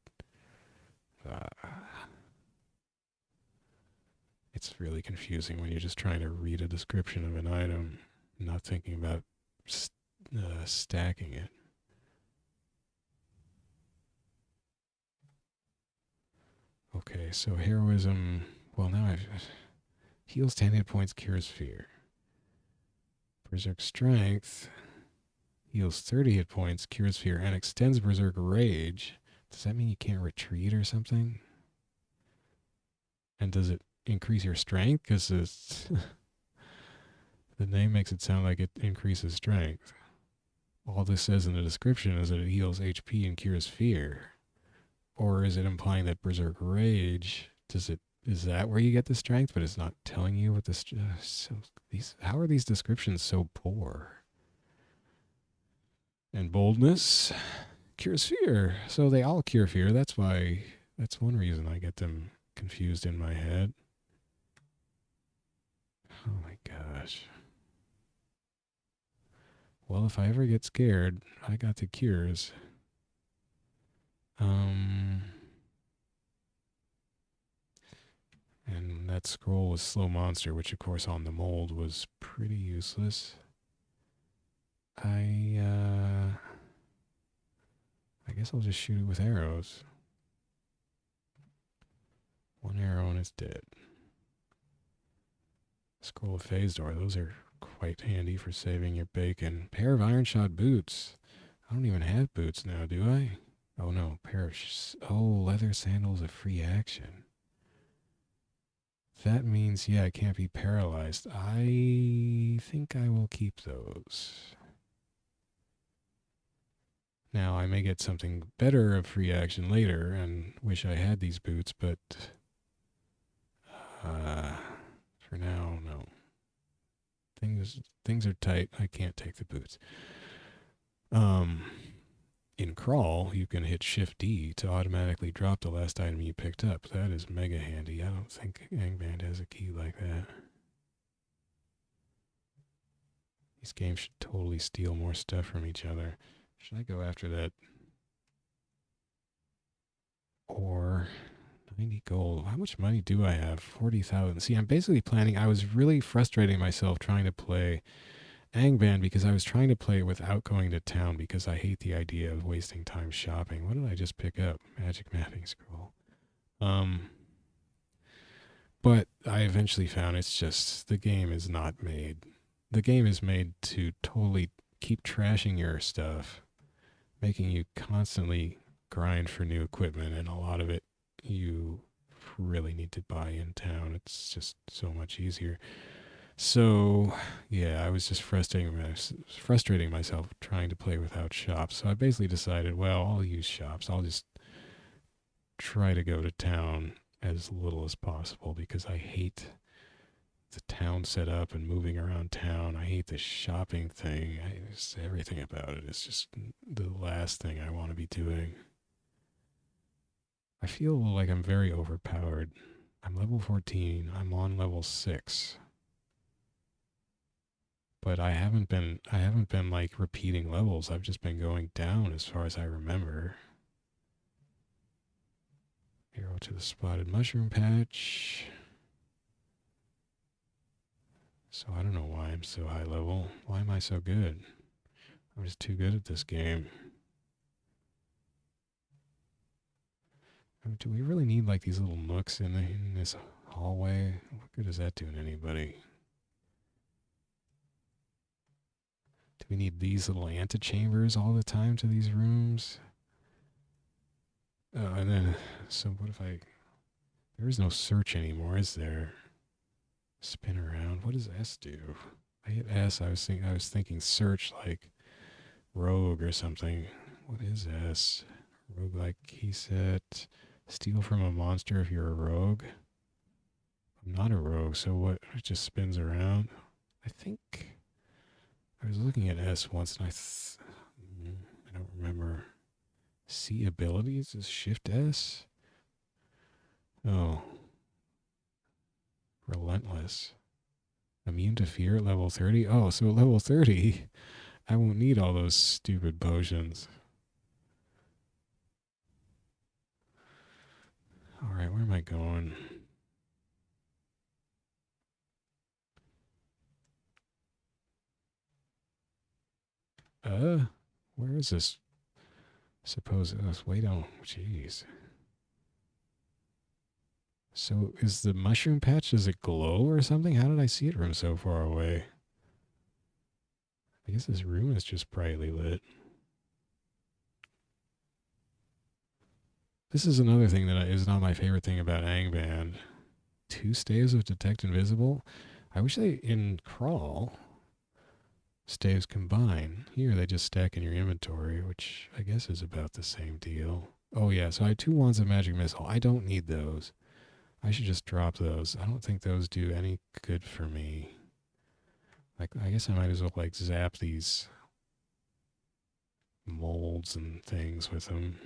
it's really confusing when you're just trying to read a description of an item, not thinking about stacking it. Okay, so heroism, well now I've heals 10 hit points, cures fear. Berserk strength heals 30 hit points, cures fear, and extends berserk rage. Does that mean you can't retreat or something? And does it increase your strength? Because the name makes it sound like it increases strength. All this says in the description is that it heals HP and cures fear. Or is it implying that berserk rage, is that where you get the strength, but it's not telling you what the how are these descriptions so poor? And boldness cures fear. So they all cure fear. That's one reason I get them confused in my head. Oh my gosh. Well, if I ever get scared, I got the cures. And that scroll was slow monster, which of course on the mold was pretty useless. I guess I'll just shoot it with arrows. One arrow and it's dead. Scroll of phase door, those are quite handy for saving your bacon. Pair of iron shot boots. I don't even have boots now, do I? Oh no, pair of leather sandals of free action. That means, yeah, I can't be paralyzed. I think I will keep those. Now, I may get something better of free action later and wish I had these boots, but for now, no. Things are tight. I can't take the boots. In crawl, you can hit Shift D to automatically drop the last item you picked up. That is mega handy. I don't think Angband has a key like that. These games should totally steal more stuff from each other. Should I go after that? Or 90 gold. How much money do I have? 40,000. See, I'm basically planning. I was really frustrating myself trying to play Angband because I was trying to play it without going to town because I hate the idea of wasting time shopping. What did I just pick up? Magic mapping scroll. But I eventually found it's just the game is not made. The game is made to totally keep trashing your stuff, making you constantly grind for new equipment, and a lot of it you really need to buy in town. It's just so much easier. So, yeah, I was just frustrating myself trying to play without shops. So I basically decided, well, I'll use shops. I'll just try to go to town as little as possible because I hate the town setup and moving around town. I hate the shopping thing. Everything about it is just the last thing I want to be doing. I feel like I'm very overpowered. I'm level 14. I'm on level 6. But I haven't been like repeating levels. I've just been going down as far as I remember. Arrow to the spotted mushroom patch. So I don't know why I'm so high level. Why am I so good? I'm just too good at this game. I mean, do we really need like these little nooks in this hallway? What good is that doing anybody? Do we need these little antechambers all the time to these rooms? And then, so what if there is no search anymore, is there? Spin around. What does S do? I hit S. I was thinking search like rogue or something. What is S? Roguelike key set. Steal from a monster if you're a rogue. I'm not a rogue, so what? It just spins around. I think I was looking at S once and I don't remember. See abilities is Shift S. Oh. Relentless. Immune to fear at level 30? Oh, so at level 30, I won't need all those stupid potions. Alright, where am I going? Where is this? Suppose it's way down. Jeez. So is the mushroom patch, does it glow or something? How did I see it from so far away? I guess this room is just brightly lit. This is another thing that is not my favorite thing about Angband. 2 staves of detect invisible. I wish they, in crawl, staves combine. Here they just stack in your inventory, which I guess is about the same deal. Oh yeah, so I have 2 wands of magic missile. I don't need those. I should just drop those. I don't think those do any good for me. Like, I guess I might as well like zap these molds and things with them.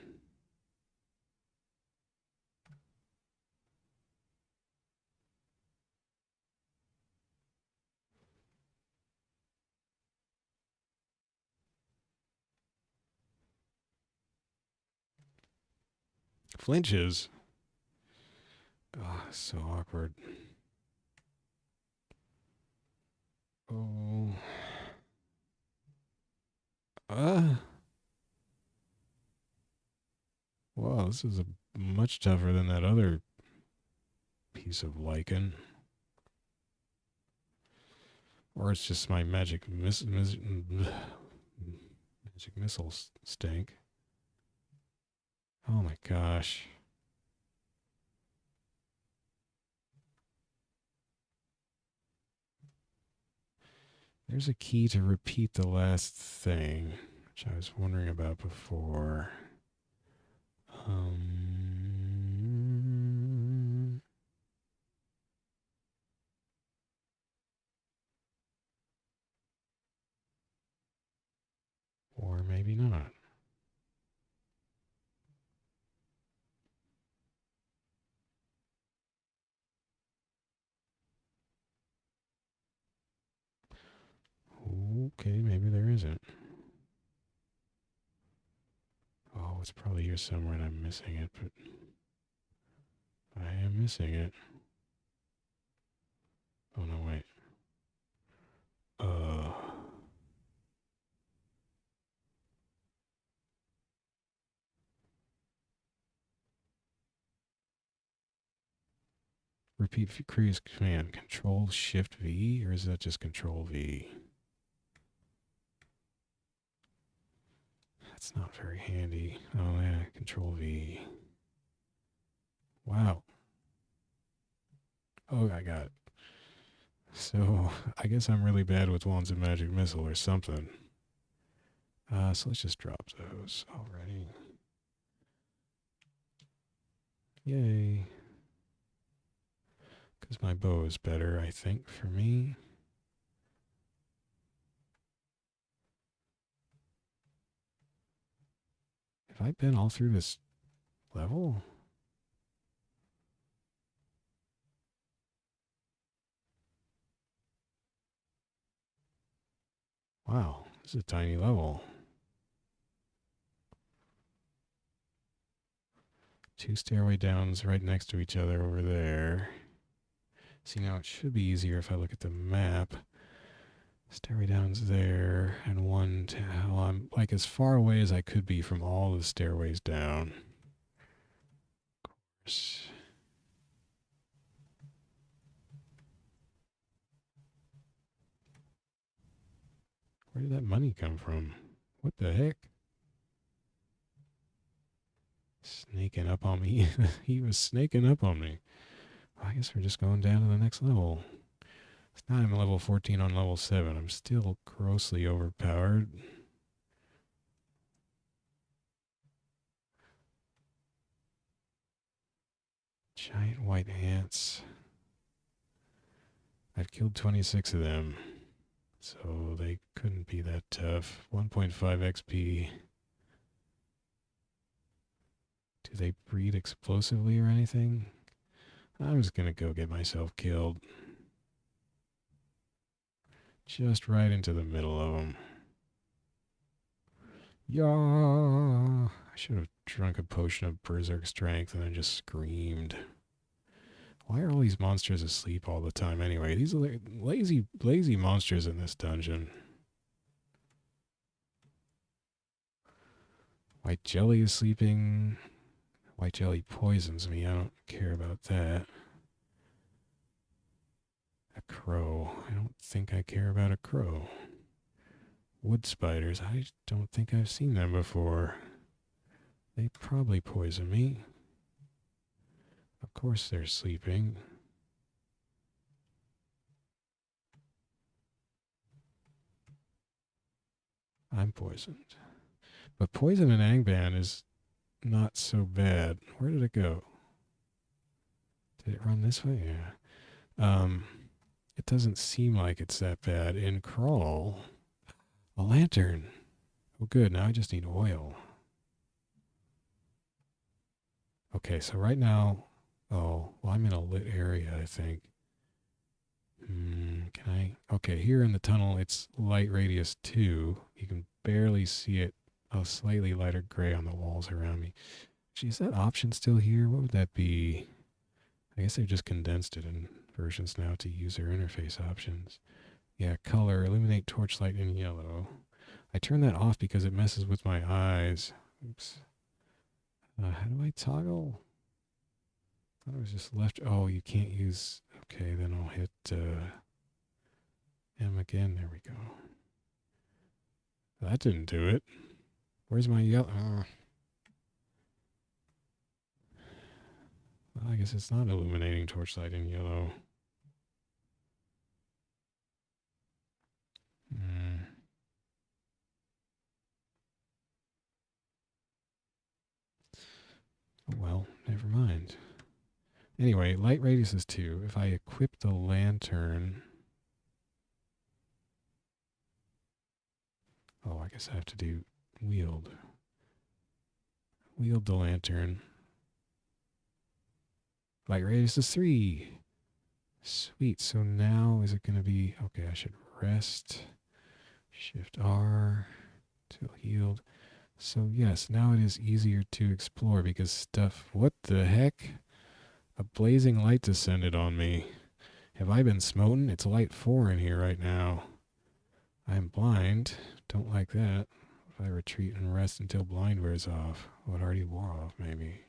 Flinches. Oh, so awkward. Oh. Wow, this is much tougher than that other piece of lichen. Or it's just my magic missile stink. Oh my gosh. There's a key to repeat the last thing, which I was wondering about before. Or maybe not. Okay, maybe there isn't. Oh, it's probably here somewhere and I'm missing it, but I am missing it. Oh, no, wait. Repeat previous command. Control Shift V, or is that just Control V? That's not very handy. Oh yeah, Control V. Wow. Oh, I got it. So, I guess I'm really bad with Wands of Magic Missile or something. So let's just drop those already. Yay. Because my bow is better, I think, for me. Have I been all through this level? Wow, this is a tiny level. 2 stairway downs right next to each other over there. See, now it should be easier if I look at the map. Stairway downs there, and one to, well, I'm like as far away as I could be from all the stairways down. Of course. Where did that money come from? What the heck? Snaking up on me. He was snaking up on me. Well, I guess we're just going down to the next level. It's not I'm level 14 on level 7. I'm still grossly overpowered. Giant white ants. I've killed 26 of them, so they couldn't be that tough. 1.5 XP. Do they breed explosively or anything? I'm just gonna go get myself killed. Just right into the middle of them. Yeah! I should have drunk a potion of berserk strength and then just screamed. Why are all these monsters asleep all the time anyway? These are lazy monsters in this dungeon. White jelly is sleeping. White jelly poisons me. I don't care about that. A crow. I don't think I care about a crow. Wood spiders. I don't think I've seen them before. They probably poison me. Of course they're sleeping. I'm poisoned. But poison in angband is not so bad. Where did it go? Did it run this way? Yeah. It doesn't seem like it's that bad. In crawl, a lantern. Oh good, now I just need oil. Okay, so right now, oh, well, I'm in a lit area, I think. Can I? Okay, here in the tunnel, it's light radius 2. You can barely see it. A slightly lighter gray on the walls around me. Gee, is that option still here? What would that be? I guess they've just condensed it in versions now to user interface options. Yeah, color, illuminate torchlight in yellow. I turn that off because it messes with my eyes. Oops. How do I toggle? I thought it was just left. Oh, you can't use. Okay, then I'll hit M again. There we go. That didn't do it. Where's my yellow? Well, I guess it's not illuminating torchlight in yellow. Oh, well, never mind. Anyway, light radius is 2. If I equip the lantern... Oh, I guess I have to do wield. Wield the lantern. Light radius is 3. Sweet. So now is it going to be... Okay, I should rest. Shift R till healed. So yes, now it is easier to explore because stuff... What the heck? A blazing light descended on me. Have I been smoten? It's light 4 in here right now. I'm blind. Don't like that. If I retreat and rest until blind wears off. Oh, it already wore off, maybe.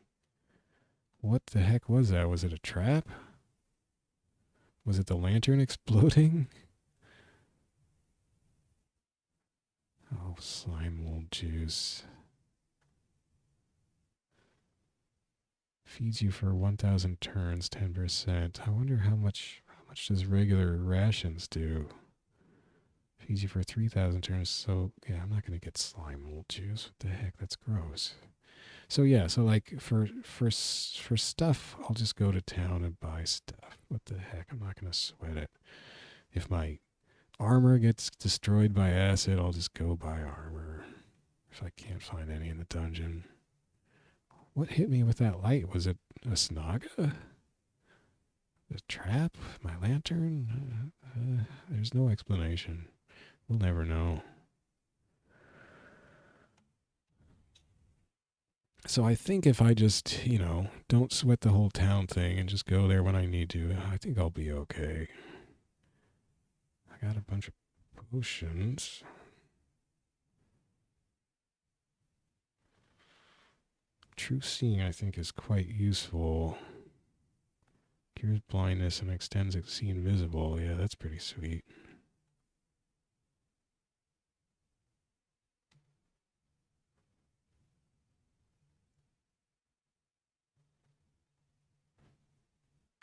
What the heck was that? Was it a trap? Was it the lantern exploding? Oh, slime mold juice. Feeds you for 1,000 turns, 10%. I wonder how much does regular rations do? Feeds you for 3,000 turns, so yeah, I'm not going to get slime mold juice. What the heck, that's gross. So yeah, so like for stuff, I'll just go to town and buy stuff. What the heck, I'm not going to sweat it. If my armor gets destroyed by acid, I'll just go buy armor. If I can't find any in the dungeon. What hit me with that light? Was it a Snaga? A trap? My lantern? There's no explanation. We'll never know. So I think if I just, don't sweat the whole town thing and just go there when I need to, I think I'll be okay. I got a bunch of potions. True Seeing, I think, is quite useful. Cures blindness and extends it see invisible. Yeah, that's pretty sweet.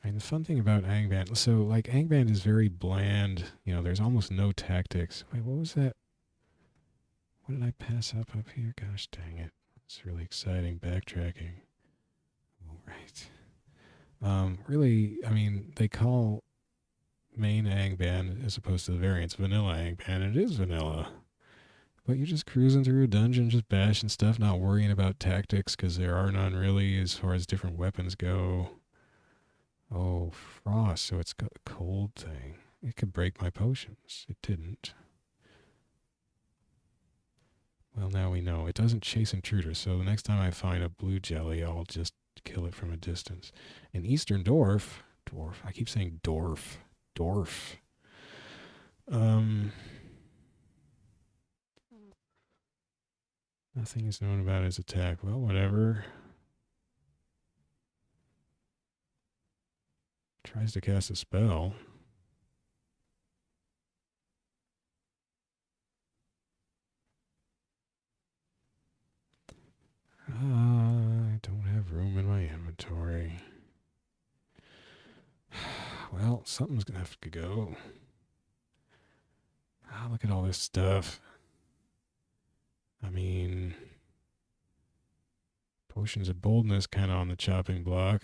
I mean, the fun thing about Angband, so like Angband is very bland. There's almost no tactics. Wait, what was that? What did I pass up here? Gosh dang it. It's really exciting backtracking. All right. Really, I mean, they call main Angband as opposed to the variants vanilla Angband. It is vanilla. But you're just cruising through a dungeon, just bashing stuff, not worrying about tactics because there are none really as far as different weapons go. Oh, frost, so it's got a cold thing. It could break my potions. It didn't. Well, now we know. It doesn't chase intruders, so the next time I find a blue jelly, I'll just kill it from a distance. An eastern dwarf. I keep saying dwarf. Nothing is known about his attack. Well, whatever. Tries to cast a spell. I don't have room in my inventory. Well, something's going to have to go. Look at all this stuff. I mean, potions of boldness kind of on the chopping block.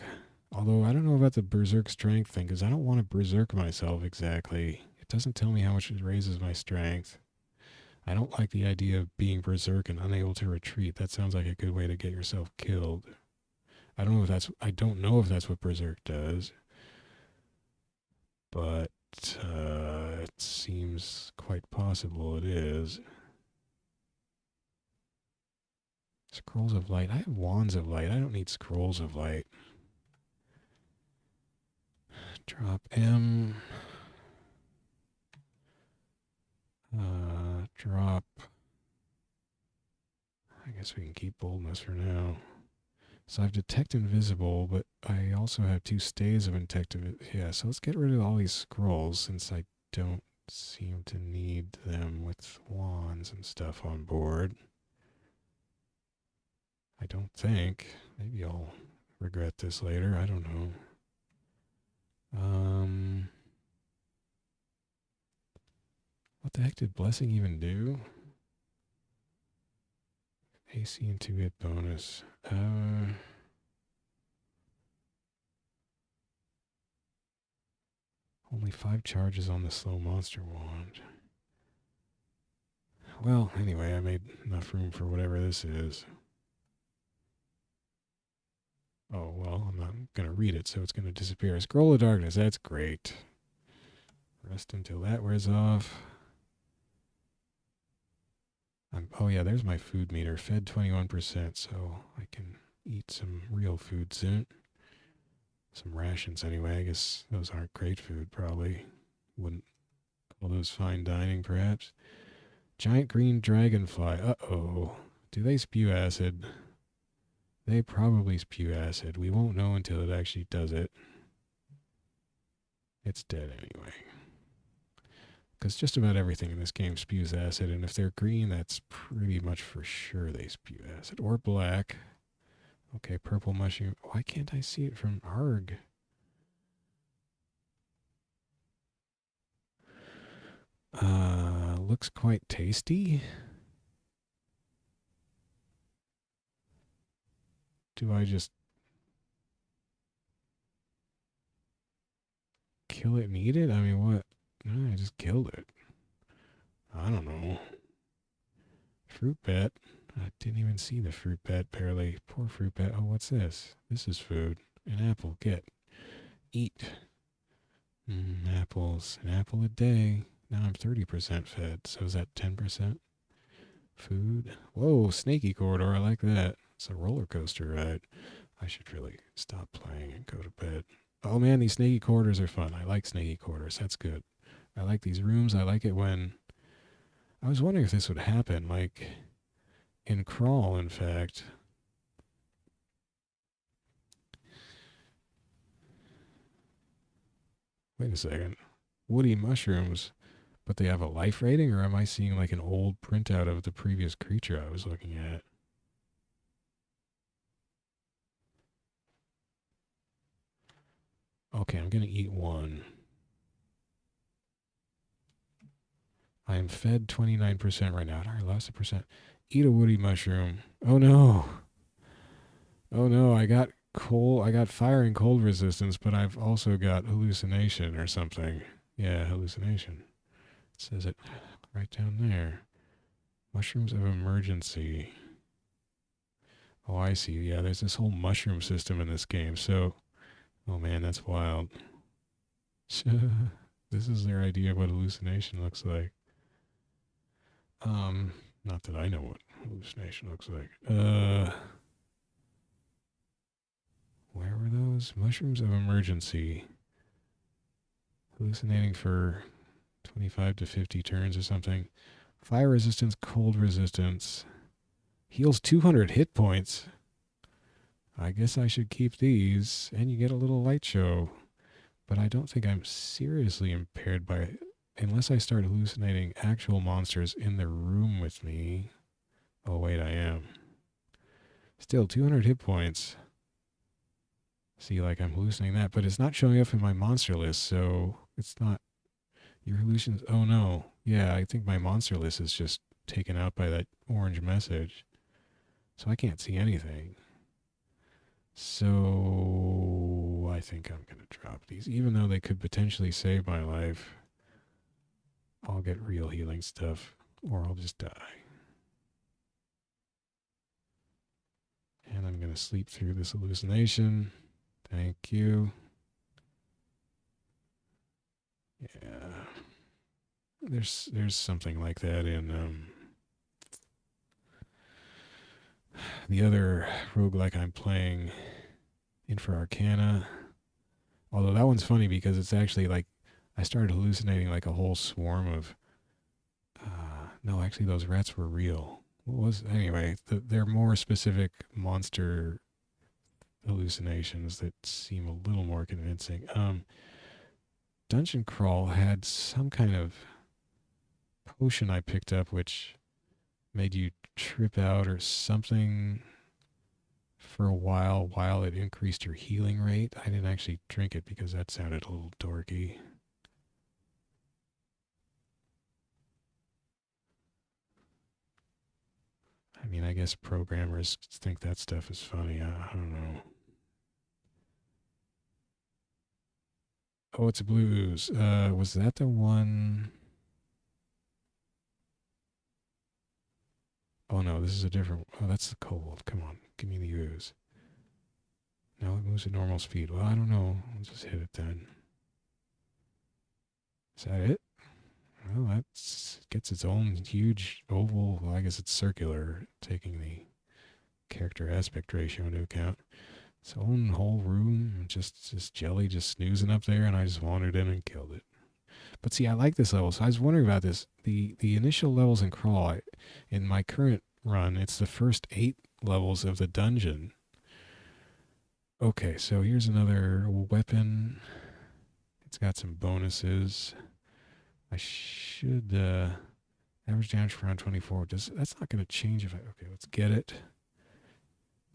Although I don't know about the berserk strength thing because I don't want to berserk myself exactly. It doesn't tell me how much it raises my strength. I don't like the idea of being berserk and unable to retreat. That sounds like a good way to get yourself killed. I don't know if that's what berserk does. But it seems quite possible it is. Scrolls of light. I have wands of light. I don't need scrolls of light. Drop M. Drop. I guess we can keep boldness for now. So I have detect invisible, but I also have 2 stays of detect. Yeah, so let's get rid of all these scrolls since I don't seem to need them with wands and stuff on board. I don't think. Maybe I'll regret this later. I don't know. What the heck did Blessing even do? AC and 2-hit bonus. Only 5 charges on the slow monster wand. Well, anyway, I made enough room for whatever this is. Oh, well, I'm not going to read it, so it's going to disappear. Scroll of Darkness, that's great. Rest until that wears off. Oh, yeah, there's my food meter. Fed 21%, so I can eat some real food soon. Some rations, anyway. I guess those aren't great food, probably. Wouldn't call those fine dining, perhaps. Giant green dragonfly. Uh-oh. Do they spew acid? They probably spew acid. We won't know until it actually does it. It's dead anyway. Because just about everything in this game spews acid, and if they're green, that's pretty much for sure they spew acid. Or black. Okay, purple mushroom. Why can't I see it from ARG? Looks quite tasty. Do I just kill it and eat it? I mean, what? No, I just killed it. I don't know. Fruit bat. I didn't even see the fruit bat, barely. Poor fruit bat. Oh, what's this? This is food. An apple. Get. Eat. Apples. An apple a day. Now I'm 30% fed. So is that 10%? Food. Whoa, snaky corridor. I like that. It's a roller coaster ride. I should really stop playing and go to bed. Oh man, these snaky corridors are fun. I like snaky corridors. That's good. I like these rooms. I like it when... I was wondering if this would happen, like in Crawl, in fact. Wait a second. Woody mushrooms, but they have a life rating, or am I seeing like an old printout of the previous creature I was looking at? Okay, I'm going to eat one. I am fed 29% right now. I lost a percent. Eat a woody mushroom. Oh no. Oh no, I got fire and cold resistance, but I've also got hallucination or something. Yeah, hallucination. It says it right down there. Mushrooms of emergency. Oh, I see. Yeah, there's this whole mushroom system in this game. So, oh man, that's wild. This is their idea of what hallucination looks like. Not that I know what hallucination looks like. Where were those? Mushrooms of emergency. Hallucinating for 25 to 50 turns or something. Fire resistance, cold resistance. Heals 200 hit points. I guess I should keep these. And you get a little light show. But I don't think I'm seriously impaired by it. Unless I start hallucinating actual monsters in the room with me. Oh, wait, I am. Still, 200 hit points. See, like, I'm hallucinating that. But it's not showing up in my monster list, so it's not... Your hallucinations... Oh, no. Yeah, I think my monster list is just taken out by that orange message. So I can't see anything. So I think I'm going to drop these. Even though they could potentially save my life, I'll get real healing stuff, or I'll just die. And I'm going to sleep through this hallucination. Thank you. Yeah. There's something like that in the other roguelike I'm playing, Infra Arcana. Although that one's funny because it's actually like I started hallucinating like a whole swarm of... no, actually those rats were real. What was... Anyway, they're more specific monster hallucinations that seem a little more convincing. Dungeon Crawl had some kind of potion I picked up which made you trip out or something for a while it increased your healing rate. I didn't actually drink it because that sounded a little dorky. I mean, I guess programmers think that stuff is funny. I don't know. Oh, it's a blue ooze. Was that the one? Oh no, this is a different... Oh, that's the cold. Come on, give me the ooze. No, it moves at normal speed. Well, I don't know. I'll just hit it then. Is that it? Well, that gets its own huge oval... Well, I guess it's circular, taking the character aspect ratio into account. Its own whole room, just jelly just snoozing up there, and I just wandered in and killed it. But see, I like this level, so I was wondering about this. The initial levels in Crawl, in my current run, it's the first 8 levels of the dungeon. Okay, so here's another weapon. It's got some bonuses. I should average damage for around 24. That's not going to change if I... Okay, let's get it.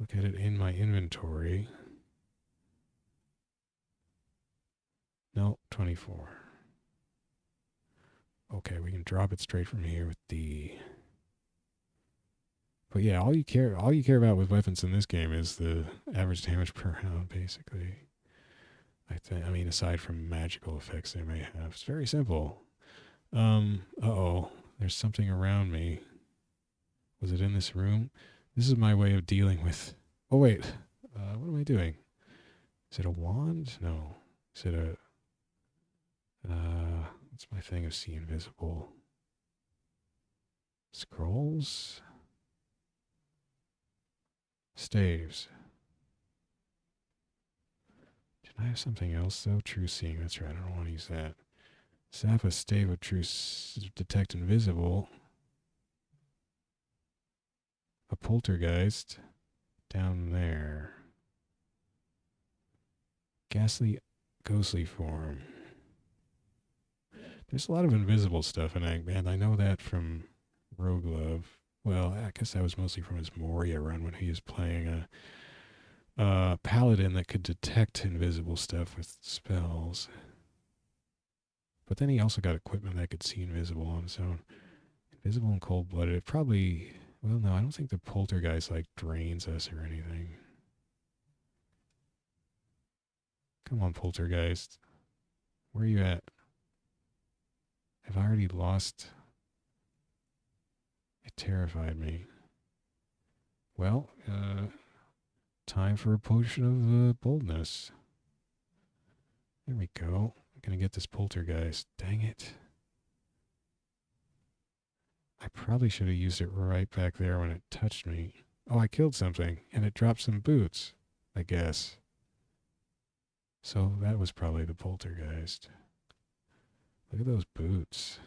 Look at it in my inventory. No, 24. Okay, we can drop it straight from here with the. But yeah, all you care about with weapons in this game is the average damage per round, basically. I mean, aside from magical effects they may have, it's very simple. Uh-oh, there's something around me. Was it in this room? This is my way of dealing with. Oh wait, what am I doing? Is it a wand? No. Is it a? What's my thing of see invisible? Scrolls? Staves. Did I have something else though? True seeing. That's right. I don't want to use that. Zap a stave of true detect invisible. A poltergeist down there. Ghastly, ghostly form. There's a lot of invisible stuff in Angband. I know that from Roguelove. Well, I guess that was mostly from his Moria run when he was playing a paladin that could detect invisible stuff with spells. But then he also got equipment that could see invisible on its own. Invisible and cold-blooded. It probably... Well, no, I don't think the poltergeist, like, drains us or anything. Come on, poltergeist. Where are you at? Have I already lost? It terrified me. Well, time for a potion of boldness. There we go. I'm going to get this poltergeist. Dang it. I probably should have used it right back there when it touched me. Oh, I killed something, and it dropped some boots, I guess. So that was probably the poltergeist. Look at those boots.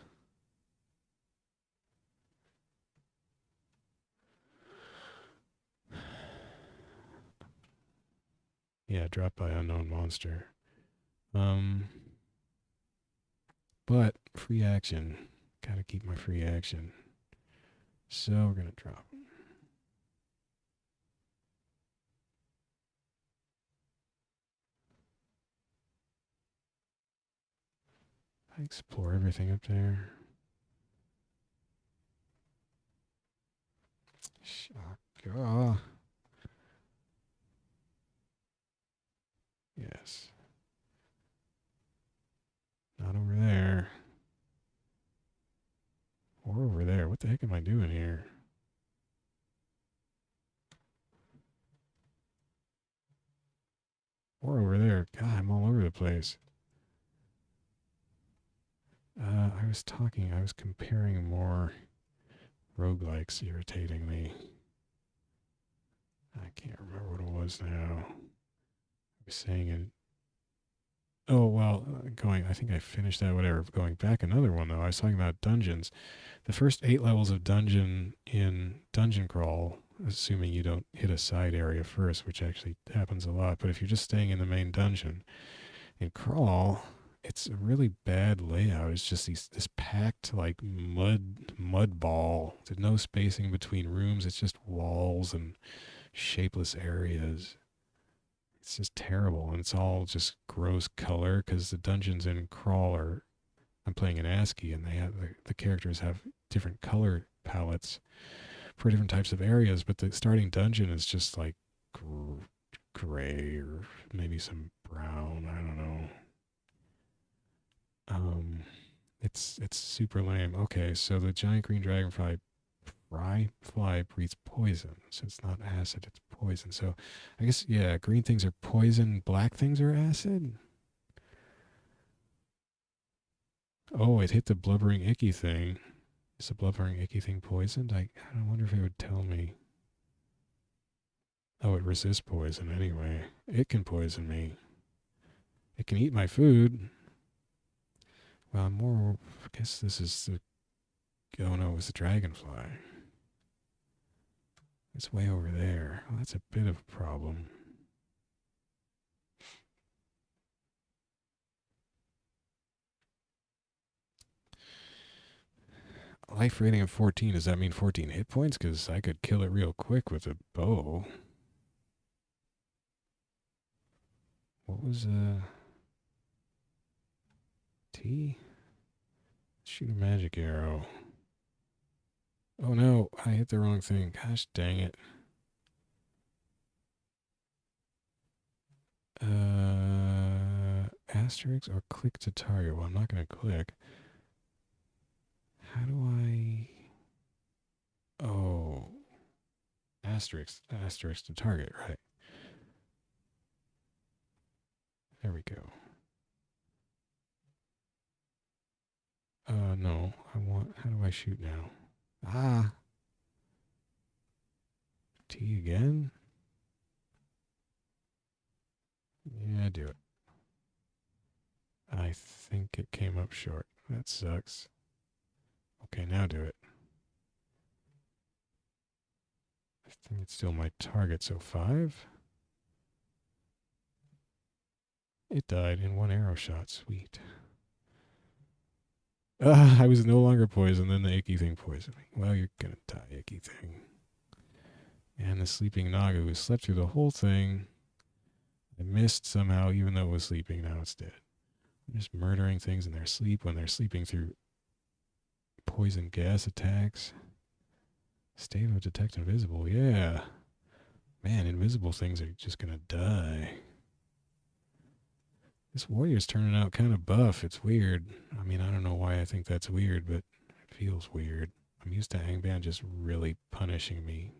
Yeah, dropped by unknown monster. But free action. Gotta keep my free action. So we're gonna drop. I explore everything up there. Shaka. Yes. Not over there. Or over there. What the heck am I doing here? Or over there. God, I'm all over the place. I was comparing more roguelikes irritating me. I can't remember what it was now. I was saying it. Oh, well, I think I finished that, whatever. Going back another one, though, I was talking about dungeons. The first 8 levels of dungeon in Dungeon Crawl, assuming you don't hit a side area first, which actually happens a lot, but if you're just staying in the main dungeon, in Crawl, it's a really bad layout. It's just this packed, like, mud ball. There's no spacing between rooms. It's just walls and shapeless areas. It's just terrible, and it's all just gross color because the dungeons in Crawl are. I'm playing in ASCII, and they have the characters have different color palettes for different types of areas. But the starting dungeon is just like gray or maybe some brown. I don't know. It's super lame. Okay, so the giant green dragonfly fly breathes poison. So it's not acid, it's poison. So I guess, yeah, green things are poison, black things are acid. Oh, it hit the blubbering icky thing. Is the blubbering icky thing poisoned? I wonder if it would tell me. Oh, it resists poison anyway. It can poison me. It can eat my food. Well, I guess this is the. Oh no, it was the dragonfly. It's way over there. Well, that's a bit of a problem. Life rating of 14. Does that mean 14 hit points? Because I could kill it real quick with a bow. What was T? Shoot a magic arrow. Oh no, I hit the wrong thing. Gosh dang it. Asterisk or click to target. Well, I'm not going to click. How do I... Oh. Asterisk to target, right. There we go. No. How do I shoot now? Ah. T again? Yeah, do it. I think it came up short. That sucks. Okay, now do it. I think it's still my target, so 5. It died in one arrow shot. Sweet. I was no longer poisoned, then the icky thing poisoned me. Well, you're gonna die, icky thing. And the sleeping Naga who slept through the whole thing. I missed somehow, even though it was sleeping. Now it's dead. I'm just murdering things in their sleep when they're sleeping through poison gas attacks. Stave of detect invisible. Yeah. Man, invisible things are just gonna die. This warrior's turning out kind of buff. It's weird. I mean, I don't know why I think that's weird, but it feels weird. I'm used to angband just really punishing me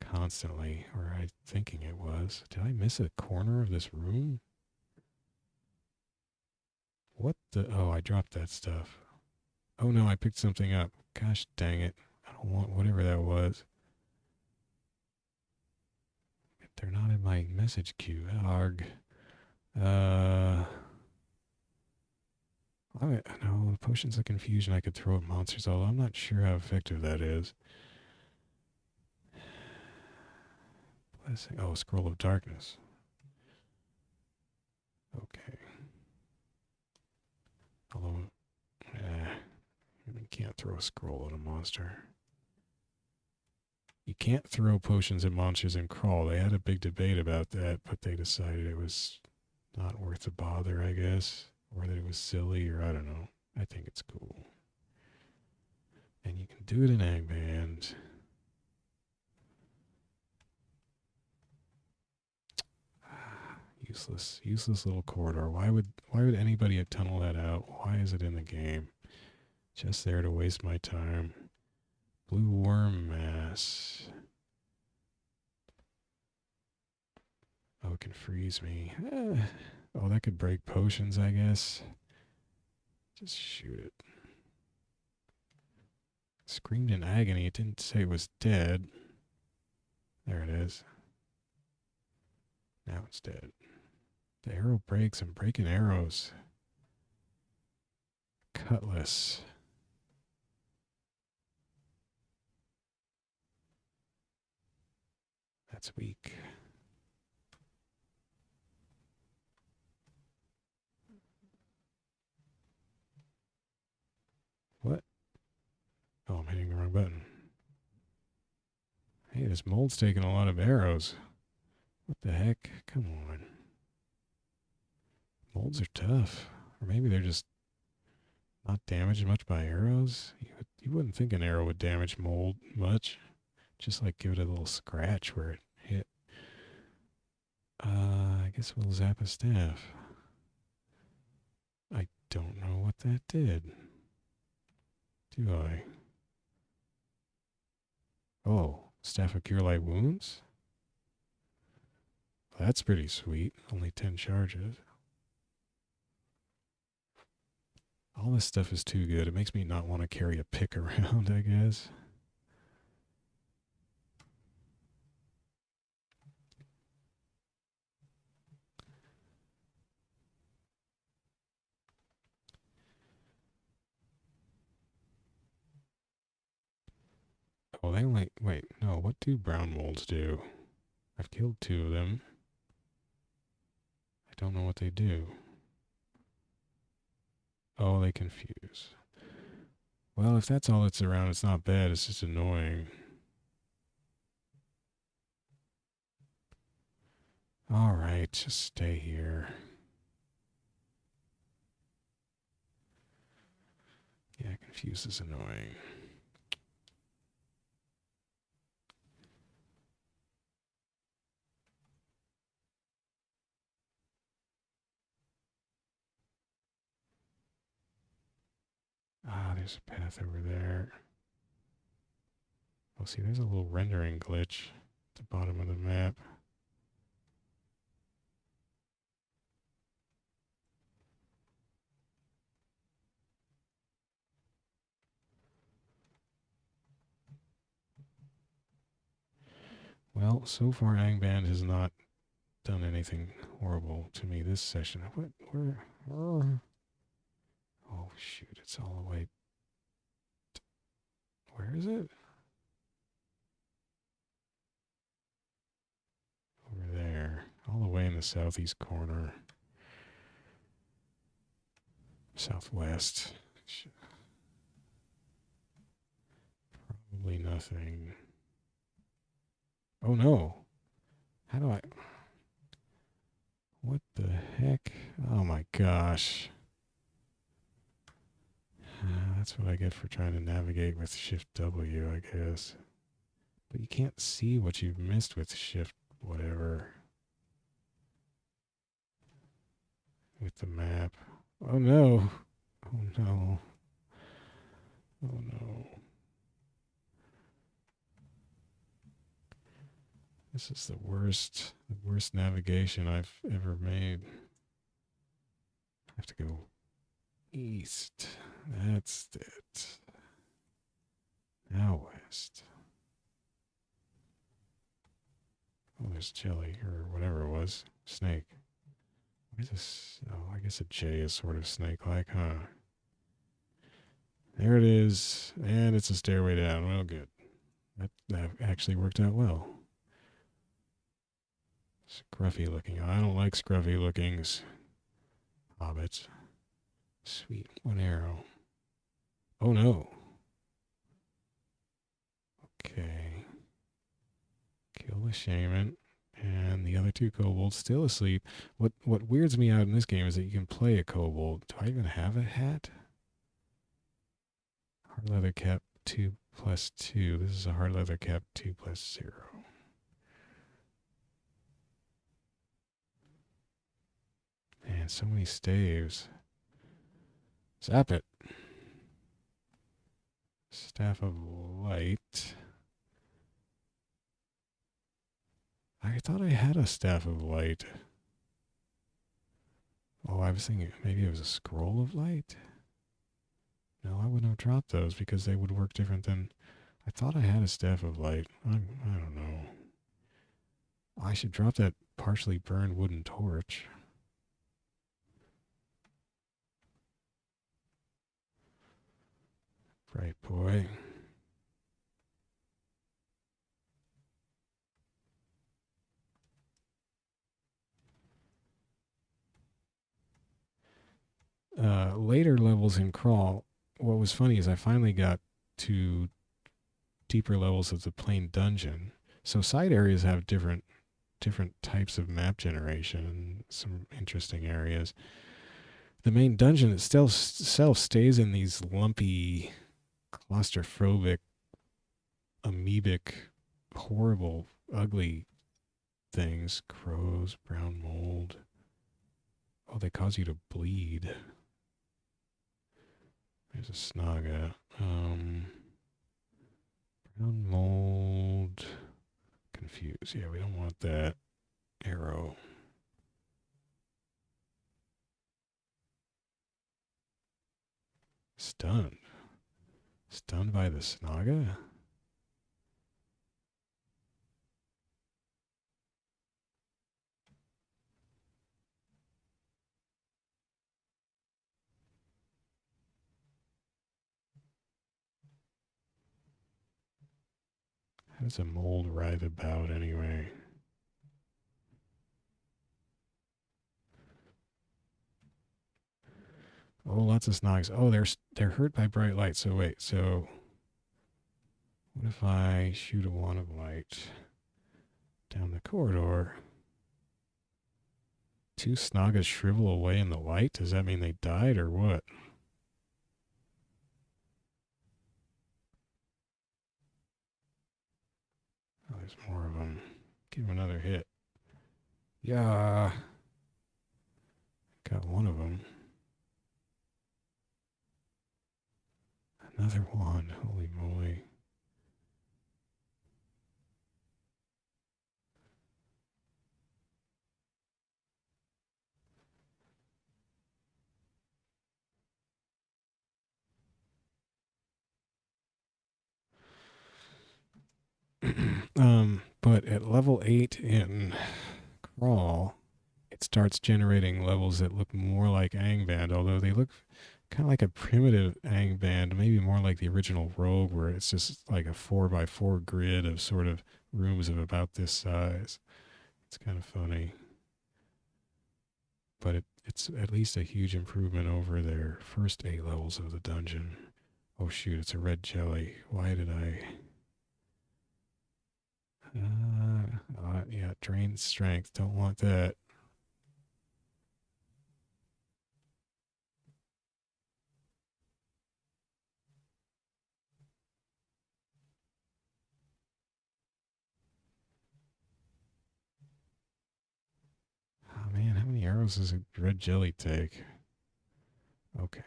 constantly, or I thinking it was. Did I miss a corner of this room? What the? Oh, I dropped that stuff. Oh no, I picked something up. Gosh dang it. I don't want whatever that was. They're not in my message queue. Arg. No, potions of confusion I could throw at monsters, although I'm not sure how effective that is. Blessing. Oh, scroll of darkness. Okay. Although, you can't throw a scroll at a monster. You can't throw potions at monsters in crawl. They had a big debate about that, but they decided it was not worth the bother, I guess. Or that it was silly, or I don't know. I think it's cool. And you can do it in angband. Useless little corridor. Why would anybody tunnel that out? Why is it in the game? Just there to waste my time. Blue worm mass. Oh, it can freeze me. Oh, that could break potions, I guess. Just shoot it. Screamed in agony. It didn't say it was dead. There it is. Now it's dead. The arrow breaks. I'm breaking arrows. Cutlass. That's weak. What? Oh, I'm hitting the wrong button. Hey, this mold's taking a lot of arrows. What the heck? Come on. Molds are tough. Or maybe they're just not damaged much by arrows. You wouldn't think an arrow would damage mold much. Just like give it a little scratch where it hit. I guess we'll zap a staff. I don't know what that did. Do I? Oh, staff of cure light wounds? That's pretty sweet. Only 10 charges. All this stuff is too good. It makes me not want to carry a pick around, I guess. Oh, they only... Wait, no. What do brown molds do? I've killed 2 of them. I don't know what they do. Oh, they confuse. Well, if that's all that's around, it's not bad. It's just annoying. All right, just stay here. Yeah, confused is annoying. Ah, there's a path over there. Oh, see, there's a little rendering glitch at the bottom of the map. Well, so far Angband has not done anything horrible to me this session. What? Where? Oh, shoot, it's all the way. Where is it? Over there. All the way in the southeast corner. Southwest. Probably nothing. Oh no. How do I... What the heck? Oh my gosh. That's what I get for trying to navigate with Shift W, I guess. But you can't see what you've missed with Shift whatever. With the map. Oh no. Oh no. Oh no. This is the worst navigation I've ever made. I have to go east. That's it. Now west. Oh, there's jelly, or whatever it was. Snake. Where's this? Oh, I guess a J is sort of snake-like, huh? There it is. And it's a stairway down. Well, good. That actually worked out well. Scruffy looking. I don't like scruffy lookings. Hobbits. Sweet. One arrow. Oh no. Okay. Kill the shaman. And the other two kobolds still asleep. What weirds me out in this game is that you can play a kobold. Do I even have a hat? Hard leather cap 2+2. This is a hard leather cap 2+0. Man, so many staves. Zap it. Staff of Light. I thought I had a Staff of Light. Oh, I was thinking maybe it was a Scroll of Light. No, I wouldn't have dropped those because they would work different than... I thought I had a Staff of Light. I don't know. I should drop that partially burned wooden torch. Bright boy. Later levels in Crawl, what was funny is I finally got to deeper levels of the plain dungeon. So side areas have different types of map generation and some interesting areas. The main dungeon itself stays in these lumpy, claustrophobic, amoebic, horrible, ugly things. Crows, brown mold. Oh, they cause you to bleed. There's a Snaga. Brown mold. Confused. Yeah, we don't want that. Arrow. Stunned. Stunned by the Snaga? How does a mold writhe about anyway? Oh, lots of Snogs. Oh, they're hurt by bright light. So wait, so what if I shoot a wand of light down the corridor? two Snagas shrivel away in the light? Does that mean they died or what? Oh, there's more of them. Give him another hit. Yeah. Got one of them. Another one. Holy moly. But at level 8 in Crawl, it starts generating levels that look more like Angband, although they look kind of like a primitive Angband, maybe more like the original Rogue, where it's just like a 4x4 grid of sort of rooms of about this size. It's kind of funny. But it's at least a huge improvement over their first 8 levels of the dungeon. Oh shoot, it's a red jelly. Why did I... yeah, drain strength. Don't want that. Oh man, how many arrows does a red jelly take? Okay.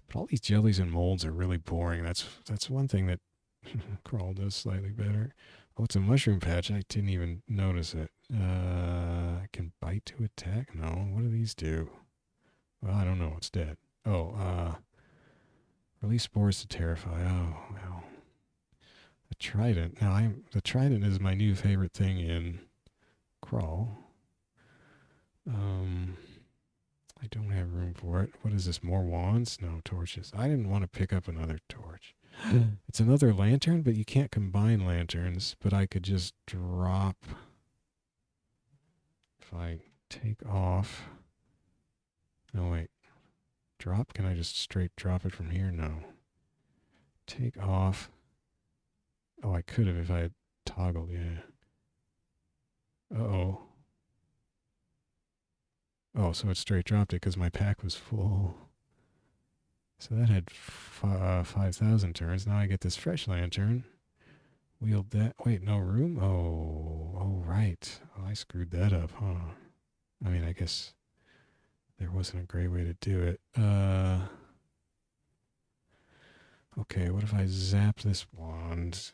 But all these jellies and molds are really boring. That's one thing that Crawl does slightly better. Oh, it's a mushroom patch. I didn't even notice it. I can bite to attack? No. What do these do? Well, I don't know. It's dead. Oh, release spores to terrify. Oh, well. A trident. Now, the trident is my new favorite thing in Crawl. I don't have room for it. What is this? More wands? No, torches. I didn't want to pick up another torch. It's another lantern, but you can't combine lanterns. But I could just drop. If I take off. No, wait. Drop? Can I just straight drop it from here? No. Take off. Oh, I could have if I had toggled, yeah. Uh-oh. Oh, so it straight dropped it because my pack was full. So that had 5,000 turns. Now I get this fresh lantern. Wield that. Wait, no room? Oh, right. Oh, I screwed that up, huh? I mean, I guess there wasn't a great way to do it. Okay, what if I zap this wand?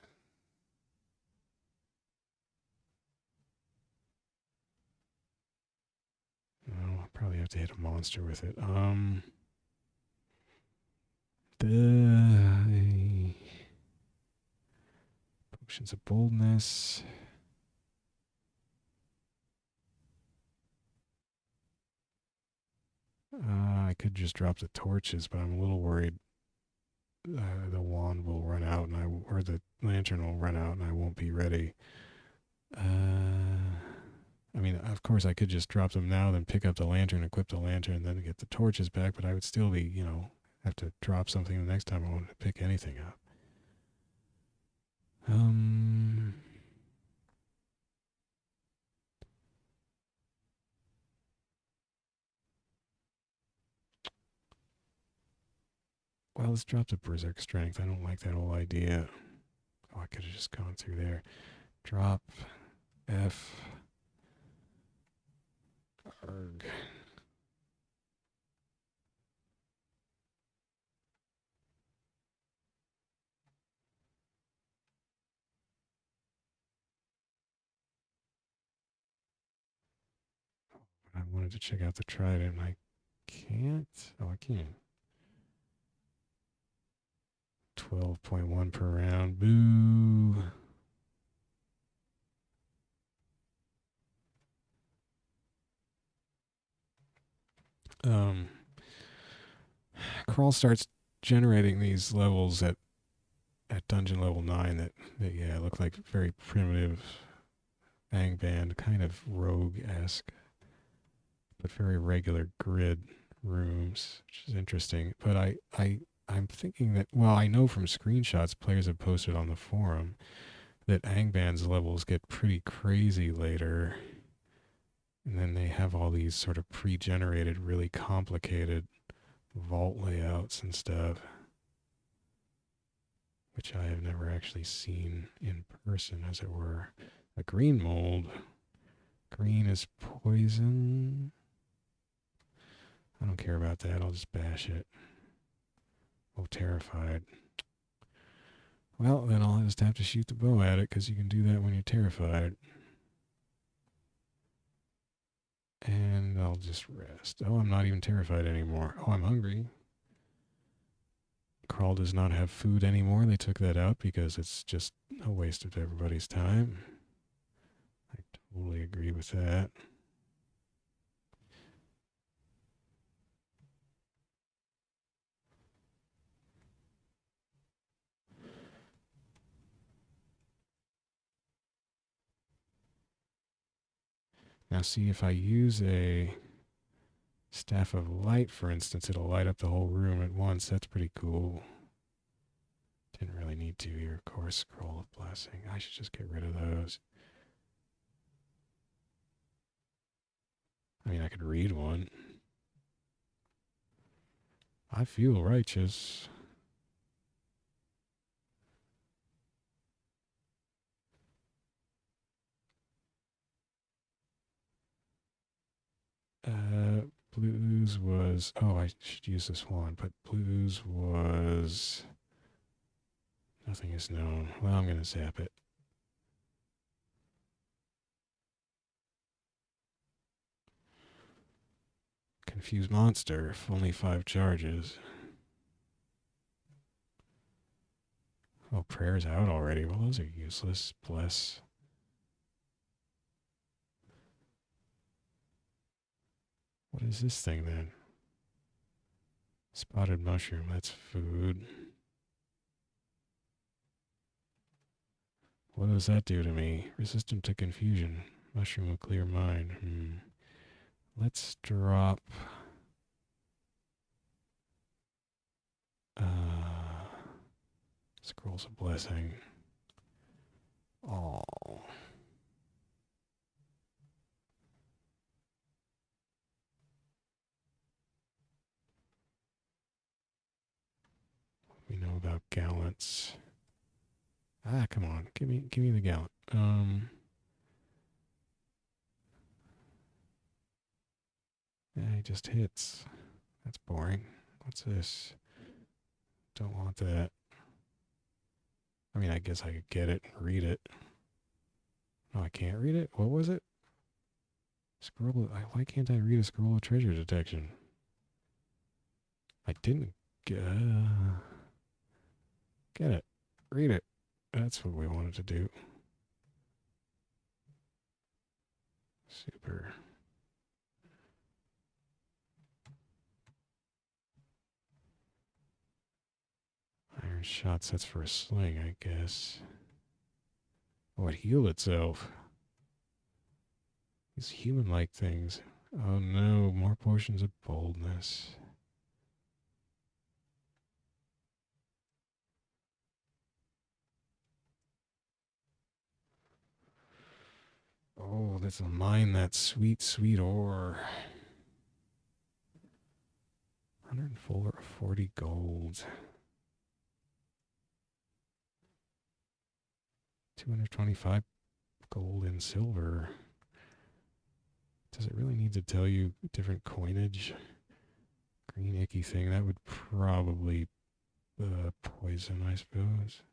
Oh, I'll probably have to hit a monster with it. The potions of boldness. I could just drop the torches, but I'm a little worried the wand will run out, or the lantern will run out, and I won't be ready. I mean, of course, I could just drop them now, then pick up the lantern, equip the lantern, and then get the torches back. But I would still be, have to drop something the next time I wanted to pick anything up. Well, let's drop the berserk strength. I don't like that whole idea. Oh, I could have just gone through there. Drop F. Arg. I wanted to check out the trident. I can't. Oh, I can. 12.1 per round. Boo. Crawl starts generating these levels at dungeon level 9 that yeah, look like very primitive Angband, kind of rogue-esque, but very regular grid rooms, which is interesting. But I'm thinking that, well, I know from screenshots players have posted on the forum that Angband's levels get pretty crazy later. And then they have all these sort of pre-generated, really complicated vault layouts and stuff, which I have never actually seen in person, as it were. A green mold. Green is poison. I don't care about that. I'll just bash it. Oh, terrified. Well, then I'll just have to shoot the bow at it, because you can do that when you're terrified. And I'll just rest. Oh, I'm not even terrified anymore. Oh, I'm hungry. Crawl does not have food anymore. They took that out because it's just a waste of everybody's time. I totally agree with that. Now see, if I use a staff of light, for instance, it'll light up the whole room at once. That's pretty cool. Didn't really need to here. Of course, scroll of blessing. I should just get rid of those. I mean, I could read one. I feel righteous. Blues was, oh, I should use this one, but blues was, nothing is known. Well, I'm going to zap it. Confused monster, only 5 charges. Oh, prayer's out already. Well, those are useless. Bless. What is this thing then? Spotted mushroom, that's food. What does that do to me? Resistant to confusion. Mushroom will clear mind. Let's drop... Scrolls of Blessing. Oh. We know about gallants. Ah, come on. Give me the gallant. Yeah, he just hits. That's boring. What's this? Don't want that. I mean, I guess I could get it and read it. No, I can't read it? What was it? Scroll. Why can't I read a scroll of treasure detection? I didn't get it. Read it. That's what we wanted to do. Super. Iron shots, that's for a sling, I guess. Oh, it healed itself. These human-like things. Oh no, more potions of boldness. Oh, let's mine that sweet, sweet ore. 140 gold. 225 gold and silver. Does it really need to tell you different coinage? Green icky thing, that would probably poison, I suppose.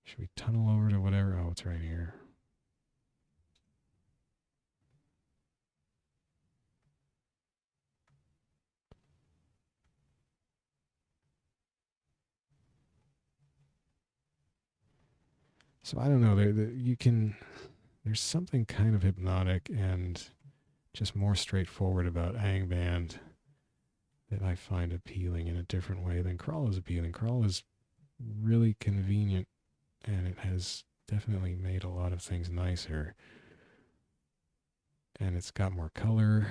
Should we tunnel over to whatever? Oh, it's right here. So I don't know. There's something kind of hypnotic and just more straightforward about Angband that I find appealing in a different way than Crawl is appealing. Crawl is really convenient, and it has definitely made a lot of things nicer. And it's got more color,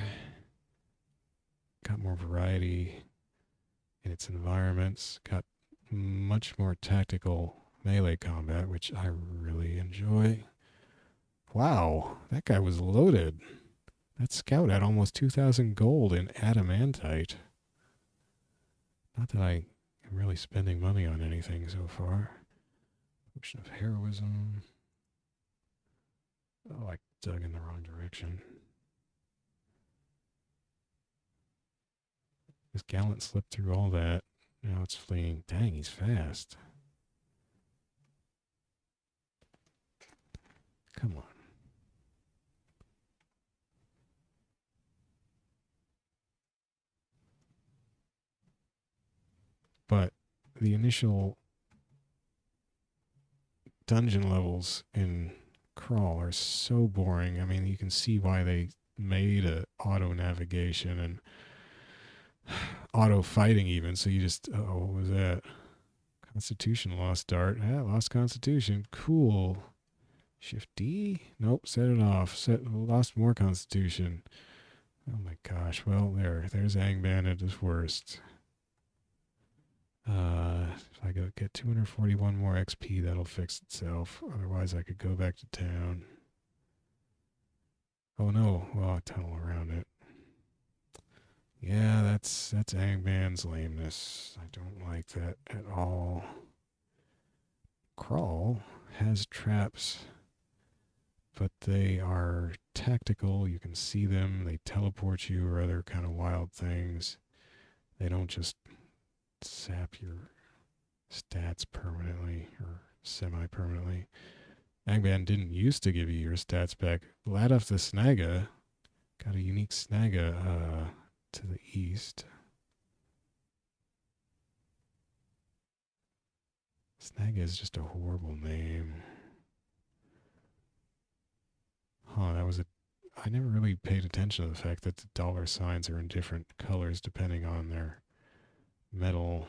got more variety in its environments, got much more tactical melee combat, which I really enjoy. Wow, that guy was loaded. That scout had almost 2,000 gold in adamantite. Not that I am really spending money on anything so far. Potion of heroism. Oh, I dug in the wrong direction. This gallant slipped through all that. Now it's fleeing. Dang, he's fast. Come on. But the initial dungeon levels in Crawl are so boring. I mean, you can see why they made a auto navigation and auto fighting even. So you just, oh, what was that? Constitution lost dart. Yeah, lost Constitution. Cool. Shift D? Nope, set it off. Lost more Constitution. Oh my gosh. Well, there's angband at its worst. If I go get 241 more XP, that'll fix itself. Otherwise, I could go back to town. Oh no, well, I tunnel around it. Yeah, that's angband's lameness. I don't like that at all. Crawl has traps, but they are tactical. You can see them. They teleport you or other kind of wild things. They don't just sap your stats permanently or semi-permanently. Angband didn't used to give you your stats back. Lagduf the Snaga got a unique Snaga to the east. Snaga is just a horrible name. Huh, I never really paid attention to the fact that the dollar signs are in different colors depending on their metal.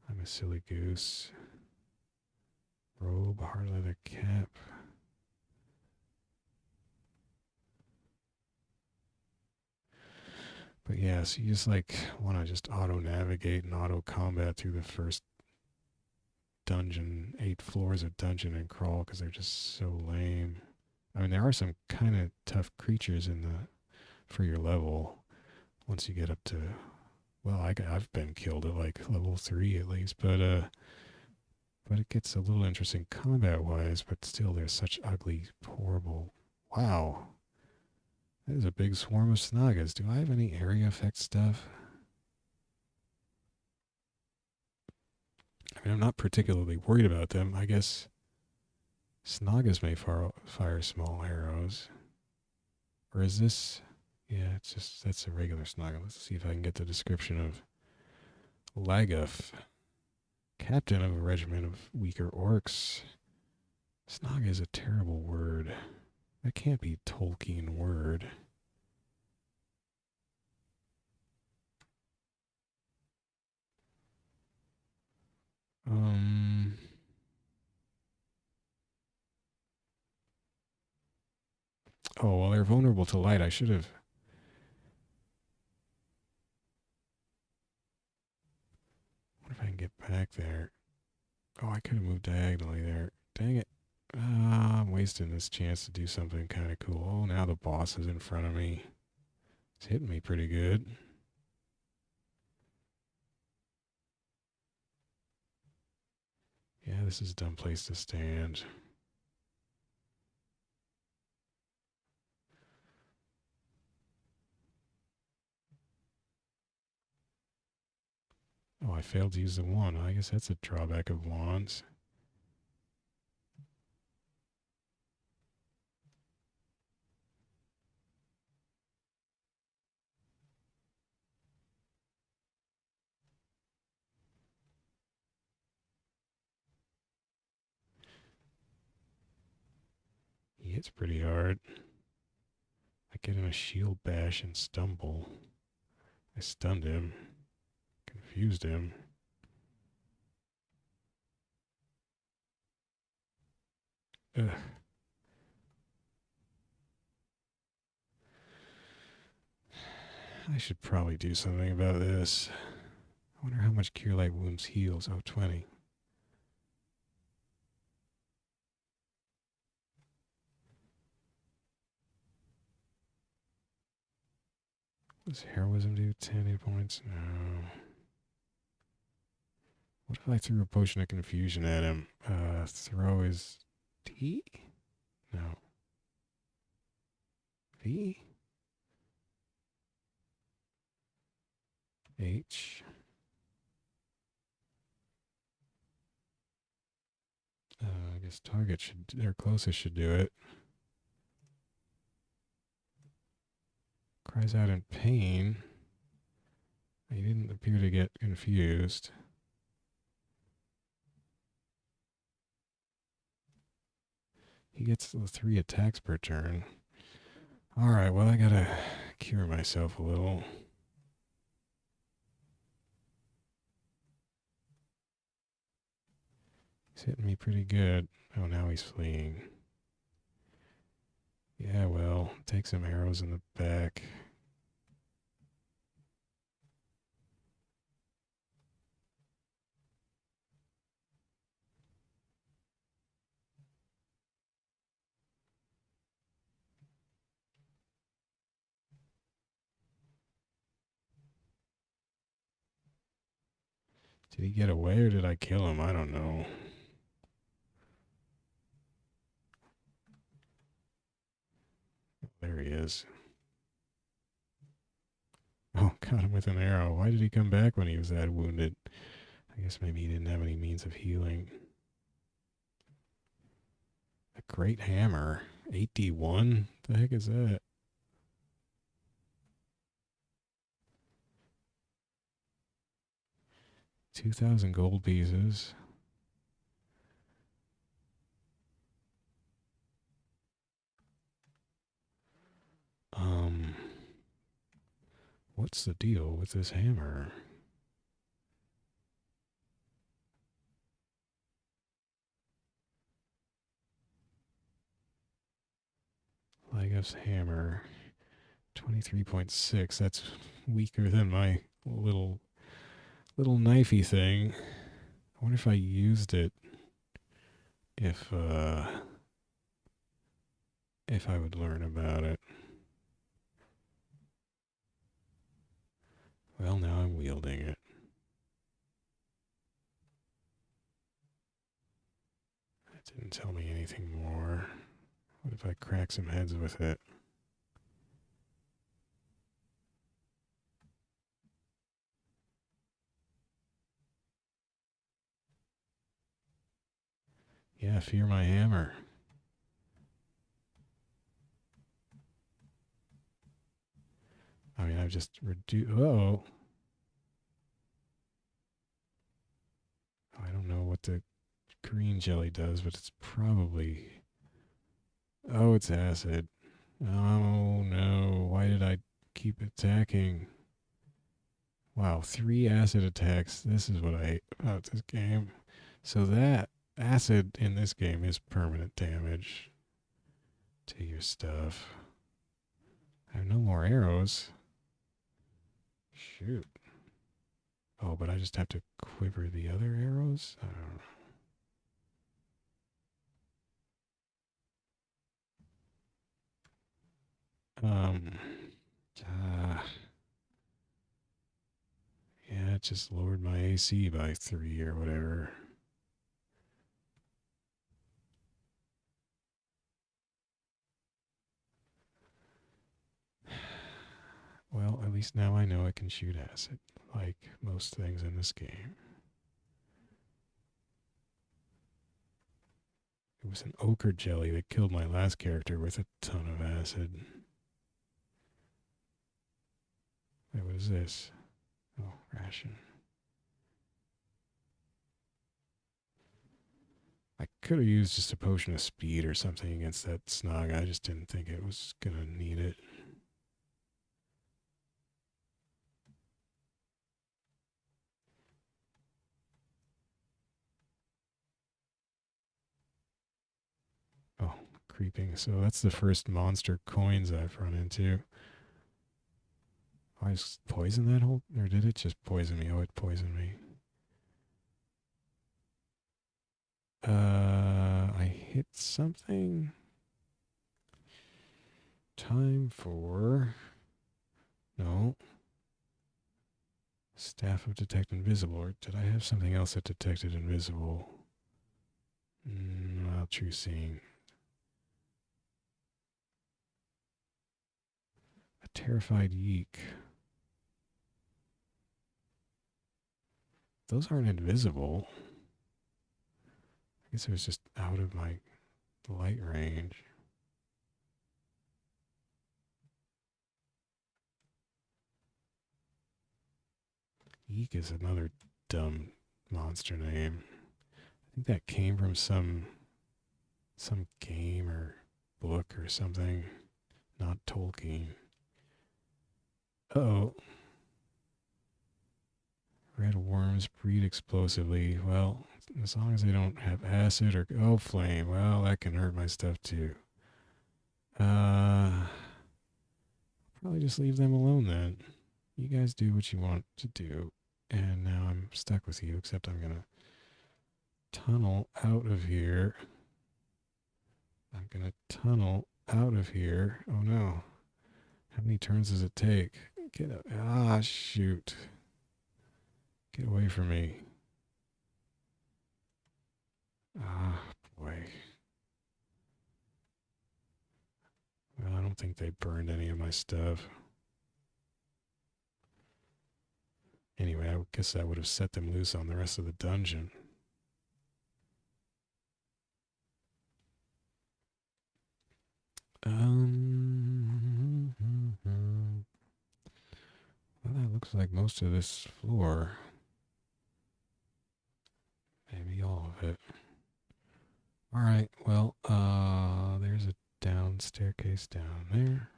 I'm a silly goose. Robe, hard leather cap. But yeah, so you just like want to just auto navigate and auto combat through the first dungeon, 8 floors of dungeon and crawl because they're just so lame. I mean, there are some kind of tough creatures for your level once you get up to, well, I've been killed at like level 3 at least, but it gets a little interesting combat wise, but still there's such ugly, horrible, wow. That is a big swarm of Snagas. Do I have any area effect stuff? I mean, I'm not particularly worried about them. I guess Snagas may fire small arrows. Or is this... Yeah, that's a regular Snaga. Let's see if I can get the description of Lagduf, captain of a regiment of weaker orcs. Snaga is a terrible word. That can't be Tolkien word. Oh, well, they're vulnerable to light. I should have... What if I can get back there? Oh, I could have moved diagonally there. Dang it. I'm wasting this chance to do something kind of cool. Oh, now the boss is in front of me. It's hitting me pretty good. Yeah, this is a dumb place to stand. Oh, I failed to use the wand. I guess that's a drawback of wands. He hits pretty hard. I get him a shield bash and stumble. I stunned him. Confused him. Ugh. I should probably do something about this. I wonder how much Cure Light Wounds heals. Oh, 20. Does heroism do 10 hit points? No. What if I threw a potion of confusion at him? Throw is T? No. V? H? I guess target should, their closest should do it. Cries out in pain. He didn't appear to get confused. He gets 3 attacks per turn. Alright, well, I gotta cure myself a little. He's hitting me pretty good. Oh, now he's fleeing. Yeah, well, take some arrows in the back. Did he get away or did I kill him? I don't know. There he is. Oh, got him with an arrow. Why did he come back when he was that wounded? I guess maybe he didn't have any means of healing. A great hammer. 8d1? The heck is that? $2,000 gold pieces. What's the deal with this hammer? Lagduf's hammer. 23.6. That's weaker than my little knifey thing. I wonder if I used it. If I would learn about it. Well, now I'm wielding it. That didn't tell me anything more. What if I crack some heads with it? Yeah, fear my hammer. I mean, I've just reduced. Oh. I don't know what the green jelly does, but it's probably. Oh, it's acid. Oh no, why did I keep attacking? Wow, 3 acid attacks. This is what I hate about this game. So that acid in this game is permanent damage to your stuff. I have no more arrows. Shoot. Oh, but I just have to quiver the other arrows? I don't know. Yeah, it just lowered my AC by 3 or whatever. Well, at least now I know I can shoot acid, like most things in this game. It was an ochre jelly that killed my last character with a ton of acid. Wait, what is this? Oh, ration. I could have used just a potion of speed or something against that Snaga. I just didn't think it was going to need it. Oh, creeping. So that's the first monster coins I've run into. Oh, I just poisoned that whole... Or did it just poison me? Oh, it poisoned me. I hit something. Time for... No. Staff of detect invisible. Or did I have something else that detected invisible? Well, true seeing. A terrified yeek. Those aren't invisible. I guess it was just out of my light range. Yeek is another dumb monster name. I think that came from some game or book or something. Not Tolkien. Uh-oh. Red worms breed explosively. Well, as long as they don't have acid or... Oh, flame. Well, that can hurt my stuff too. Probably just leave them alone then. You guys do what you want to do. And now I'm stuck with you, except I'm going to tunnel out of here. I'm going to tunnel out of here. Oh no. How many turns does it take? Get up. Ah, shoot. Get away from me. Ah, boy. Well, I don't think they burned any of my stuff. Anyway, I guess that would have set them loose on the rest of the dungeon. Well, that looks like most of this floor. Maybe all of it. Alright, well, there's a down staircase down there.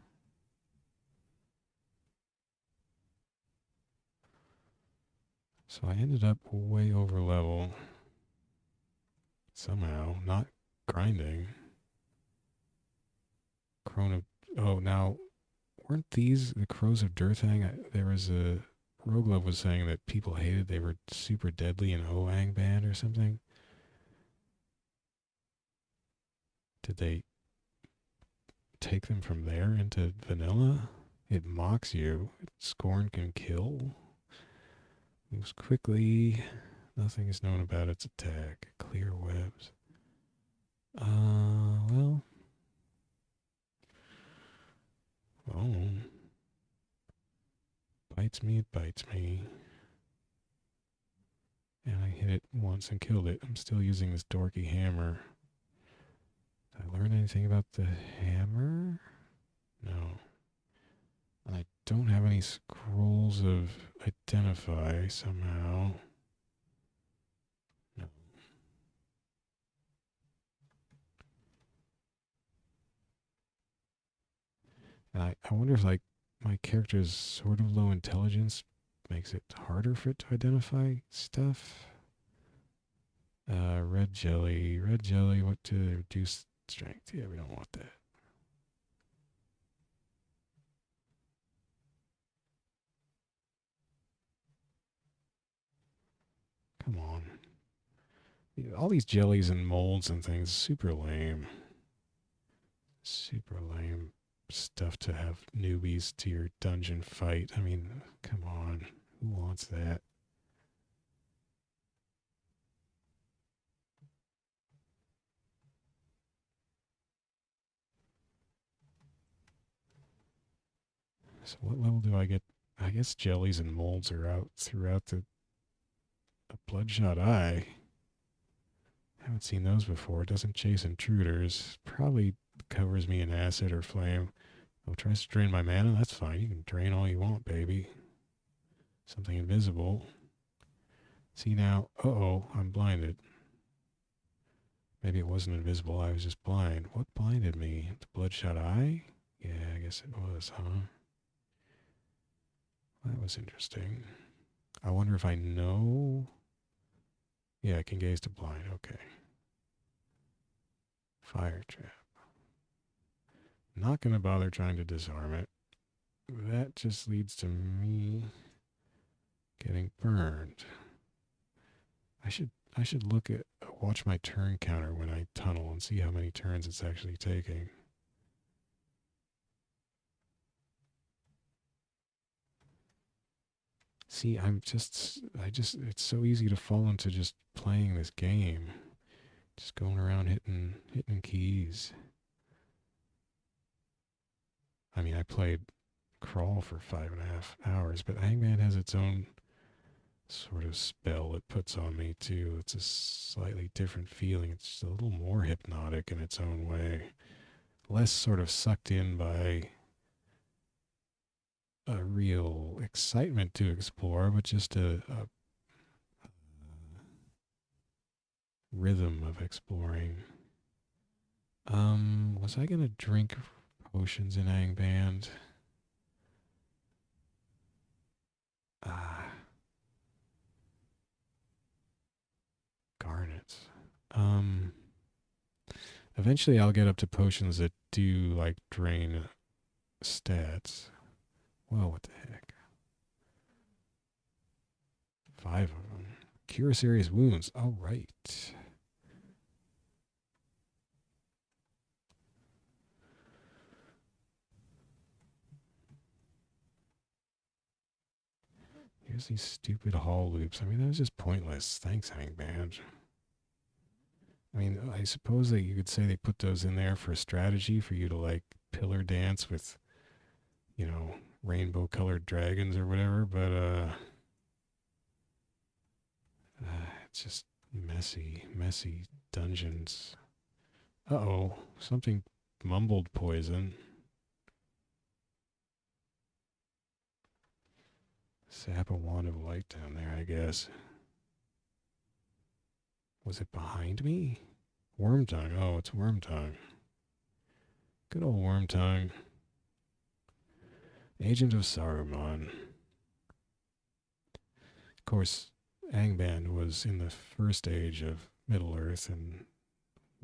So I ended up way over level. Somehow, not grinding. Crone of... Oh, now, weren't these the Crows of Durthang? There was a... Roguelike was saying that people hated they were super deadly in angband or something. Did they take them from there into vanilla? It mocks you. Scorn can kill. Moves quickly. Nothing is known about its attack. Clear webs. Well. Oh. Bites me, it bites me. And I hit it once and killed it. I'm still using this dorky hammer. Did I learn anything about the hammer? No. And I don't have any scrolls of identify somehow. No. And I wonder if, like, my character's sort of low intelligence makes it harder for it to identify stuff. Red jelly. Red jelly, what to reduce strength? Yeah, we don't want that. Come on. All these jellies and molds and things, super lame. Super lame stuff to have newbies to your dungeon fight. I mean, come on. Who wants that? So what level do I get? I guess jellies and molds are out throughout the bloodshot eye. Haven't seen those before. It doesn't chase intruders. Probably covers me in acid or flame. Oh, tries to drain my mana? That's fine. You can drain all you want, baby. Something invisible. See now, uh-oh, I'm blinded. Maybe it wasn't invisible, I was just blind. What blinded me? The bloodshot eye? Yeah, I guess it was, huh? That was interesting. I wonder if I know... Yeah, I can gaze to blind, okay. Fire trap. Not gonna bother trying to disarm it. That just leads to me getting burned. I should watch my turn counter when I tunnel and see how many turns it's actually taking. See, it's so easy to fall into just playing this game. Just going around hitting keys. I mean, I played Crawl for 5.5 hours, but Hangman has its own sort of spell it puts on me too. It's a slightly different feeling. It's just a little more hypnotic in its own way. Less sort of sucked in by a real excitement to explore, but just a rhythm of exploring. Was I gonna drink potions in Angband? Garnets. Eventually I'll get up to potions that do like drain stats. Whoa, what the heck? 5 of them. Cure serious wounds. All right. Here's these stupid hall loops. I mean, that was just pointless. Thanks, Hangband. I mean, I suppose that you could say they put those in there for a strategy for you to like pillar dance with, you know, rainbow colored dragons or whatever, but it's just messy dungeons. Uh-oh, something mumbled poison. Sap a wand of light down there, I guess. Was it behind me? Wormtongue. Oh, it's Wormtongue. Good old Wormtongue. Agent of Saruman. Of course, Angband was in the first age of Middle Earth, and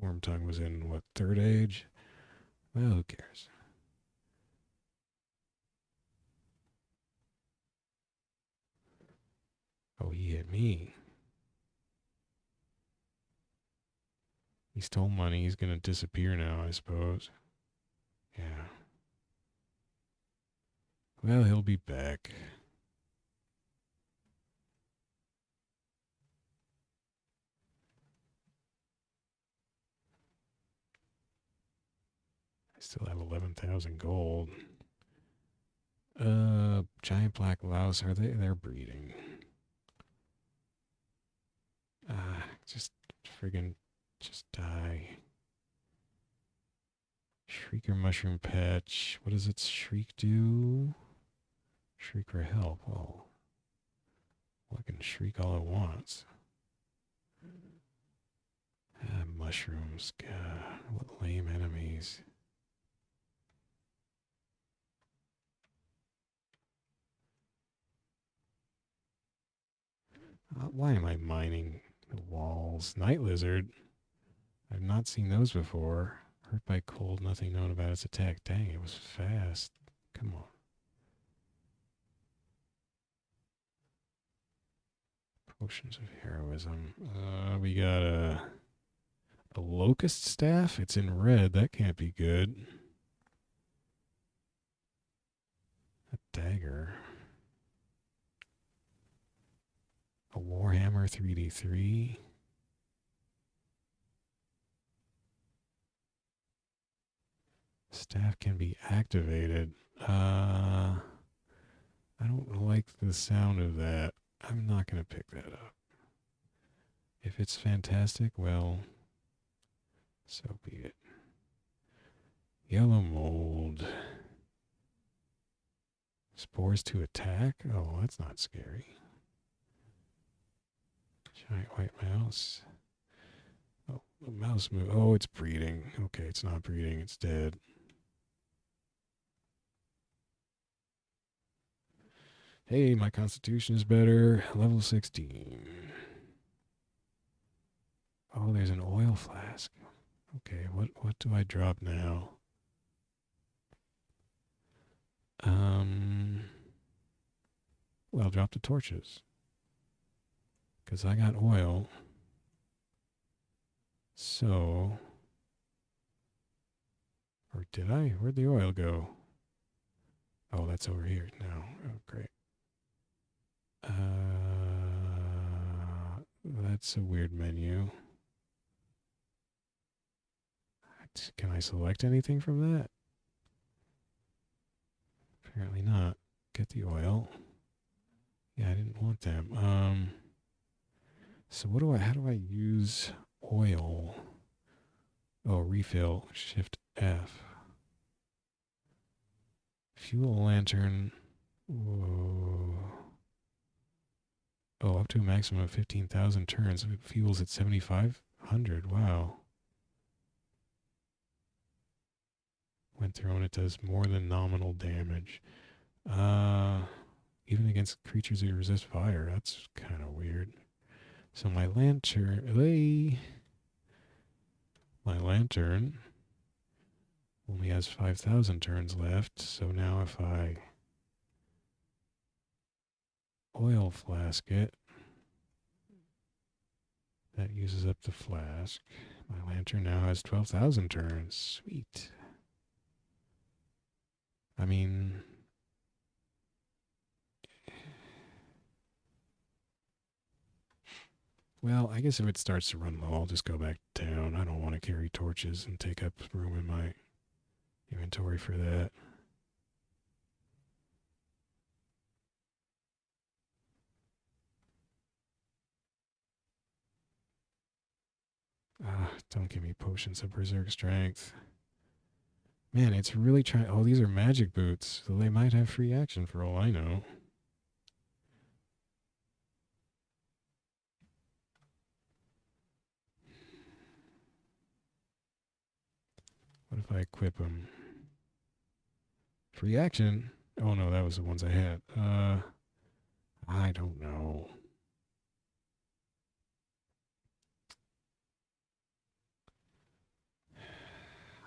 Wormtongue was in, what, third age? Well, who cares? Oh, he hit me. He stole money. He's going to disappear now, I suppose. Yeah. Well, he'll be back. I still have 11,000 gold. Giant black louse. They're breeding. Just friggin' just die. Shrieker mushroom patch. What does its shriek do? Shriek for help. Well, I can shriek all it wants. Mushrooms. God, what lame enemies. Why am I mining the walls? Night lizard. I've not seen those before. Hurt by cold, nothing known about its attack. Dang, it was fast. Come on. Potions of heroism. We got a locust staff. It's in red. That can't be good. A dagger. A warhammer 3d3. Staff can be activated. I don't like the sound of that. I'm not going to pick that up. If it's fantastic, well, so be it. Yellow mold. Spores to attack? Oh, that's not scary. Giant white mouse. Oh, the mouse move. Oh, it's breeding. Okay, it's not breeding. It's dead. Hey, my constitution is better. Level 16. Oh, there's an oil flask. Okay, what do I drop now? Well, drop the torches. Because I got oil. So, or did I? Where'd the oil go? Oh, that's over here now. Oh, great. That's a weird menu. Can I select anything from that? Apparently not. Get the oil. Yeah, I didn't want them. So how do I use oil? Oh, refill, Shift F. Fuel lantern. Whoa. Oh, up to a maximum of 15,000 turns. It fuels at 7,500. Wow. When thrown, it does more than nominal damage. Even against creatures who resist fire. That's kind of weird. So my lantern only has 5,000 turns left. So now if I oil flask it, that uses up the flask. My lantern now has 12,000 turns. Sweet. I mean, well, I guess if it starts to run low, I'll just go back to town. I don't want to carry torches and take up room in my inventory for that. Don't give me potions of berserk strength. Man, it's really trying. Oh, these are magic boots, so they might have free action for all I know. What if I equip them? Free action? Oh no, that was the ones I had. I don't know.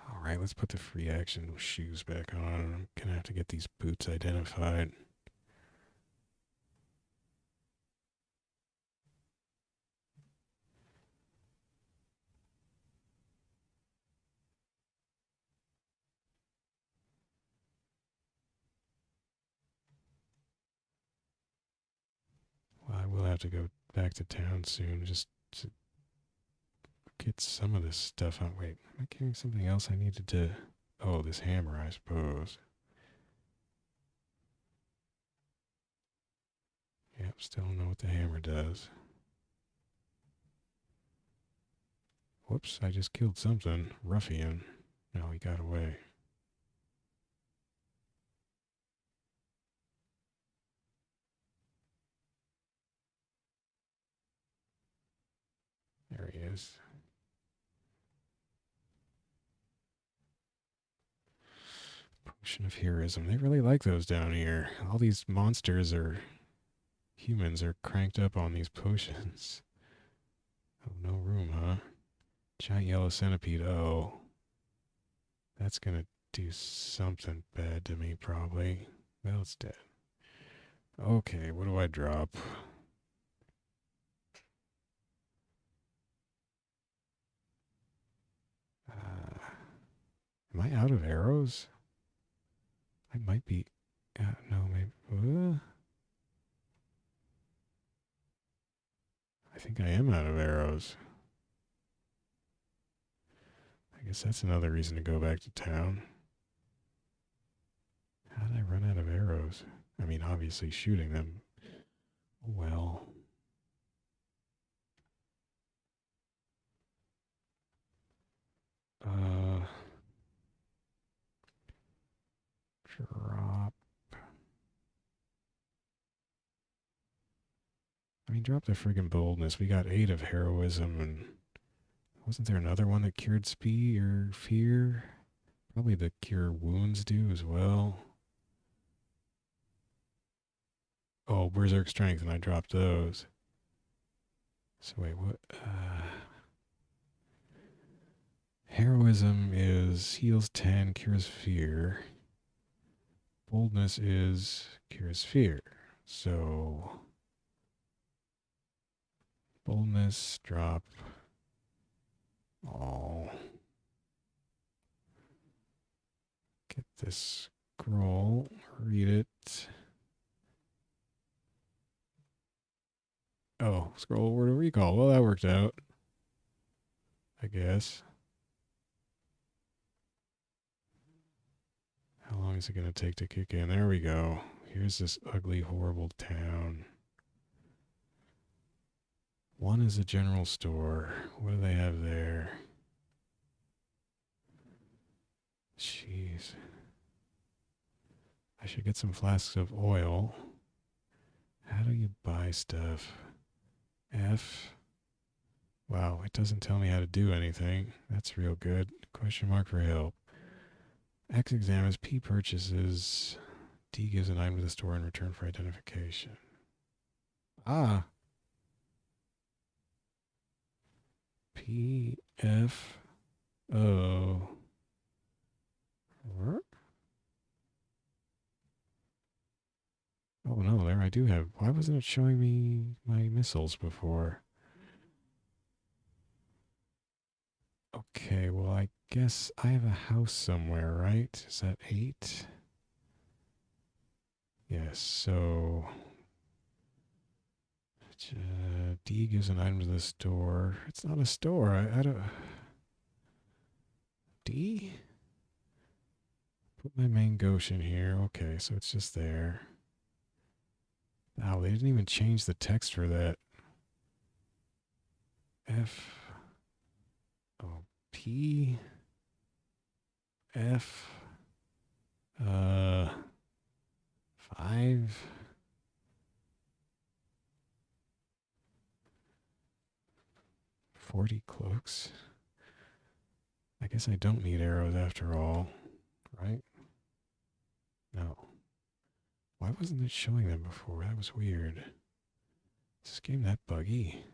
All right, let's put the free action shoes back on. I'm gonna have to get these boots identified. Well, I will have to go back to town soon just to get some of this stuff on. Wait, am I carrying something else I needed to... Oh, this hammer, I suppose. Yep, still don't know what the hammer does. Whoops, I just killed something. Ruffian. No, he got away. There he is. Potion of heroism. They really like those down here. All these monsters or humans are cranked up on these potions. Oh, no room, huh? Giant yellow centipede. Oh. That's gonna do something bad to me, probably. Well, it's dead. Okay, what do I drop? Am I out of arrows? I might be. No, maybe. I think I am out of arrows. I guess that's another reason to go back to town. How did I run out of arrows? I mean, obviously shooting them. Well. Drop. I mean, drop the friggin' boldness. We got 8 of heroism, and wasn't there another one that cured speed or fear? Probably the cure wounds do as well. Oh, berserk strength, and I dropped those. So wait, what? Heroism is heals 10, cures fear. Boldness is cures fear. So boldness, drop all. Get this scroll, read it. Oh, scroll word of recall. Well, that worked out, I guess. How long is it going to take to kick in? There we go. Here's this ugly, horrible town. One is a general store. What do they have there? Jeez. I should get some flasks of oil. How do you buy stuff? F. Wow, it doesn't tell me how to do anything. That's real good. Question mark for help. X examines, P purchases, D gives an item to the store in return for identification. Ah. P, F, O. Oh no, there I do have. Why wasn't it showing me my missiles before? Okay, well, I guess I have a house somewhere, right? Is that 8? Yes, so D gives an item to the store. It's not a store. I don't. D? Put my main Goshen here. Okay, so it's just there. Oh, they didn't even change the text for that. F. Oh, P. F. 5. $40 cloaks. I guess I don't need arrows after all, right? No. Why wasn't it showing them before? That was weird. Is this game that buggy?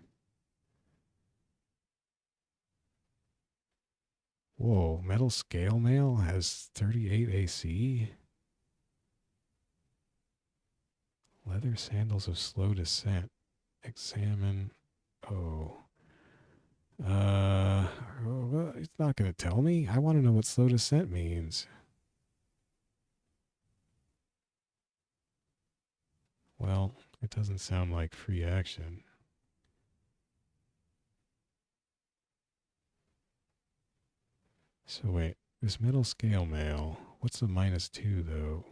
Whoa, metal scale mail has 38 AC. Leather sandals of slow descent. Examine. Oh. Well, it's not going to tell me. I want to know what slow descent means. Well, it doesn't sound like free action. So wait, this metal scale mail, what's the -2 though?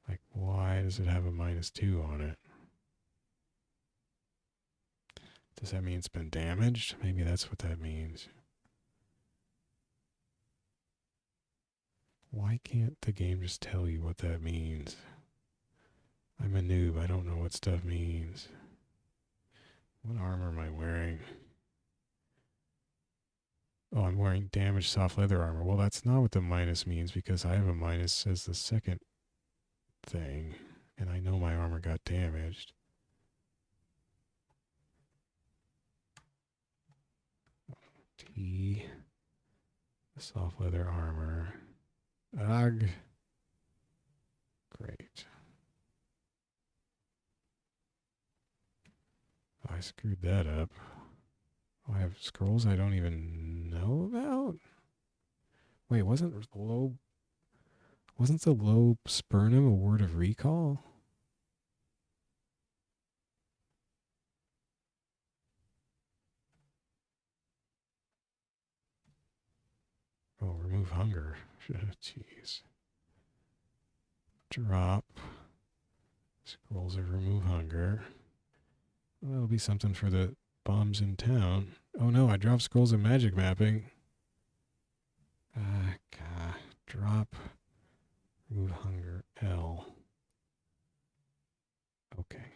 Like, why does it have a -2 on it? Does that mean it's been damaged? Maybe that's what that means. Why can't the game just tell you what that means? I'm a noob. I don't know what stuff means. What armor am I wearing? Oh, I'm wearing damaged soft leather armor. Well, that's not what the minus means because I have a minus as the second thing. And I know my armor got damaged. T. Soft leather armor. Ugh. Great. Oh, I screwed that up. Oh, I have scrolls I don't even know about? Wait, wasn't the low spurnum a word of recall? Oh, remove hunger. Jeez. Drop. Scrolls of remove hunger. Well, that'll be something for the bombs in town. Oh no, I dropped scrolls of magic mapping. Drop. Remove hunger. L. Okay.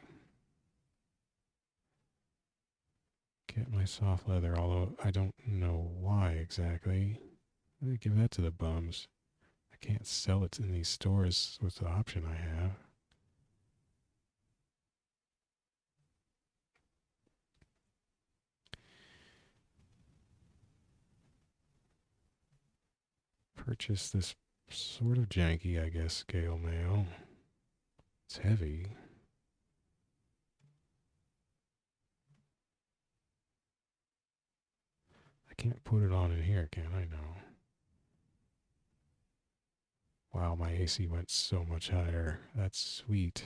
Get my soft leather, although I don't know why exactly. I'm going to give that to the bums. I can't sell it in these stores with the option I have. Purchase this sort of janky, I guess, scale mail. It's heavy. I can't put it on in here, can I? No. Wow, my AC went so much higher. That's sweet.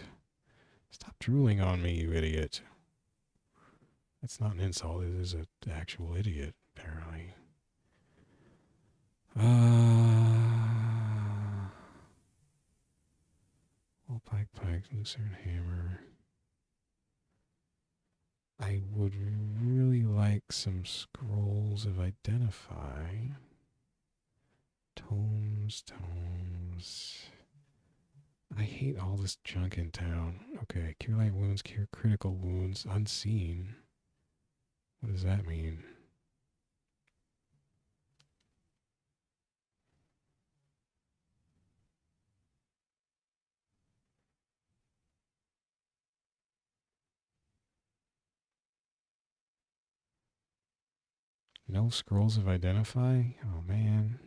Stop drooling on me, you idiot. That's not an insult. It is an actual idiot, apparently. Well, pike, lucerne hammer. I would really like some scrolls of identify. Tomes. I hate all this junk in town. Okay, cure light wounds, cure critical wounds, unseen. What does that mean? No scrolls of identify? Oh man.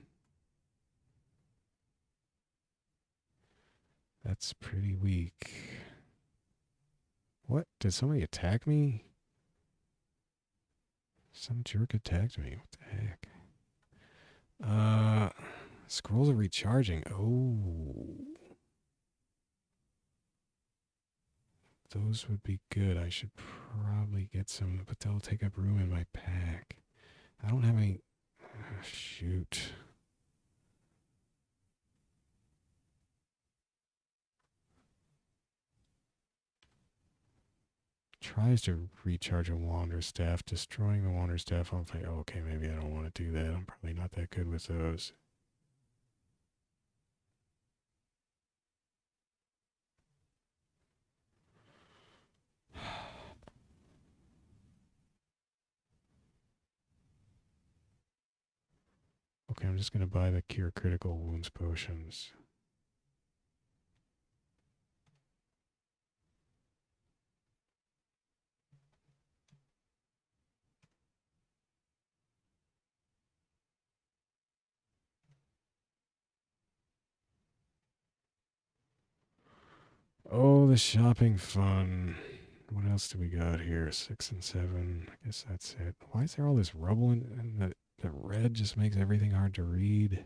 That's pretty weak. What? Did somebody attack me? Some jerk attacked me. What the heck? Scrolls of recharging. Oh. Those would be good. I should probably get some, but they'll take up room in my pack. I don't have any. Shoot. Tries to recharge a wander staff, destroying the wander staff. I'm like, oh, okay, maybe I don't want to do that. I'm probably not that good with those. Okay, I'm just going to buy the cure critical wounds potions. Oh, the shopping fun. What else do we got here? 6 and 7. I guess that's it. Why is there all this rubble in the red just makes everything hard to read?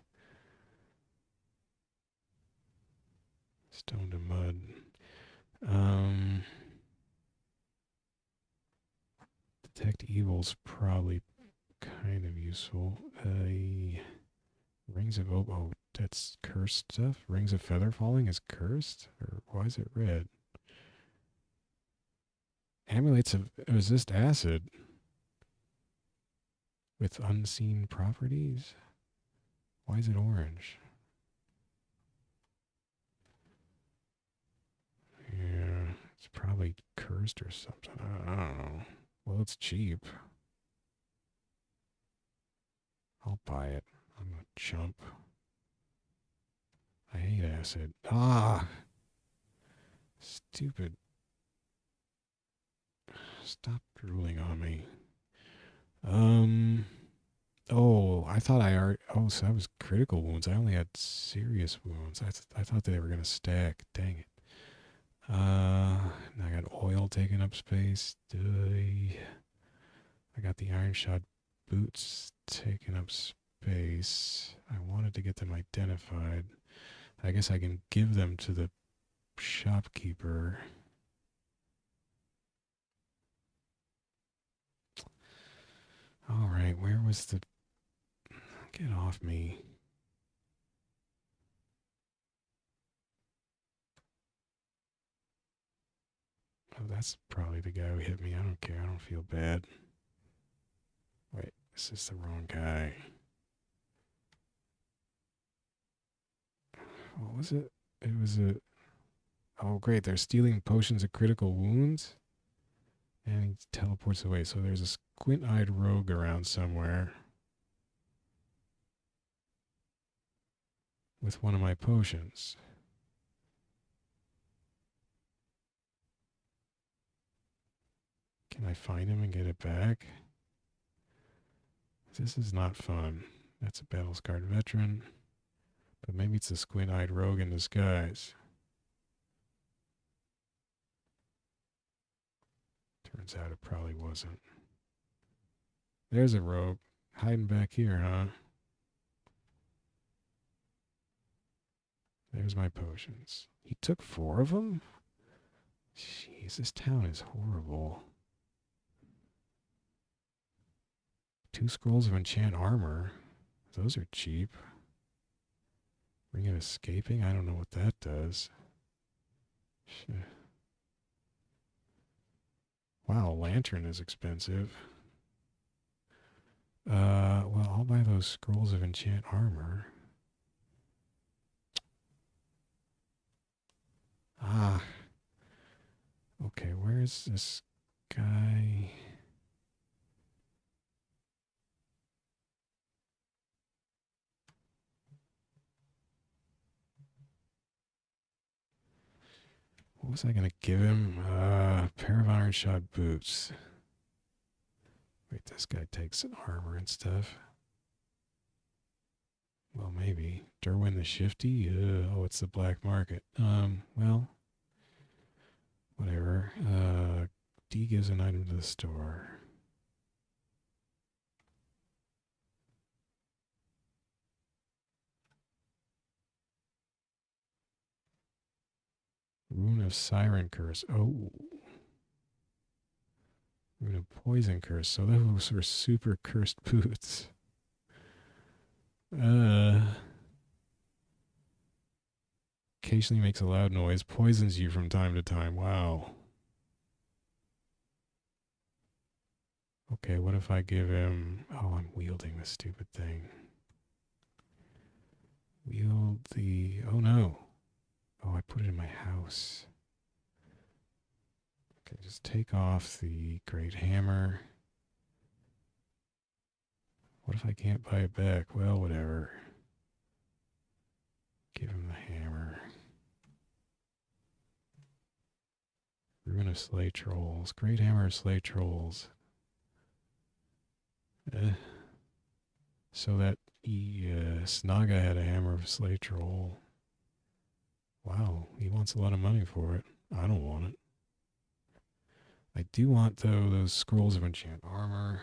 Stone to mud. Detect evil's probably kind of useful. Rings of oh, that's cursed stuff. Rings of feather falling is cursed, or why is it red? Amulets of resist acid with unseen properties. Why is it orange? Yeah, it's probably cursed or something. I don't know. Well, it's cheap. I'll buy it. I'm a chump. I hate acid. Ah! Stupid. Stop drooling on me. Oh, I thought I already. Oh, so that was critical wounds. I only had serious wounds. I thought they were going to stack. Dang it. Now I got oil taking up space. I got the iron shod boots taking up space. I wanted to get them identified. I guess I can give them to the shopkeeper. All right, where was the... Get off me. Oh, that's probably the guy who hit me. I don't care. I don't feel bad. Wait, this is the wrong guy. What was it? It was a... Oh, great. They're stealing potions of critical wounds. And he teleports away. So there's a squint-eyed rogue around somewhere with one of my potions. Can I find him and get it back? This is not fun. That's a battle-scarred veteran. But maybe it's a squint-eyed rogue in disguise. Turns out it probably wasn't. There's a rogue. Hiding back here, huh? There's my potions. He took 4 of them? Jeez, this town is horrible. 2 scrolls of enchant armor. Those are cheap. Ring of escaping? I don't know what that does. Shit. Wow, lantern is expensive. Well, I'll buy those scrolls of enchant armor. Ah. Okay, where's this guy? What was I going to give him? Pair of iron shod boots. Wait, this guy takes armor and stuff. Well, maybe. Derwin the Shifty? Oh, it's the black market. Well, whatever. D gives an item to the store. Rune of Siren Curse. Oh. Rune of Poison Curse. So those were super cursed boots. Occasionally makes a loud noise. Poisons you from time to time. Wow. Okay, what if I give him... Oh, I'm wielding this stupid thing. Wield the... Oh, no. Oh, I put it in my house. Okay, just take off the great hammer. What if I can't buy it back? Well, whatever. Give him the hammer. Ruin of Slay Trolls. Great hammer of Slay Trolls. So that Snaga had a hammer of Slay Troll. Wow, he wants a lot of money for it. I don't want it. I do want, though, those scrolls of enchant armor.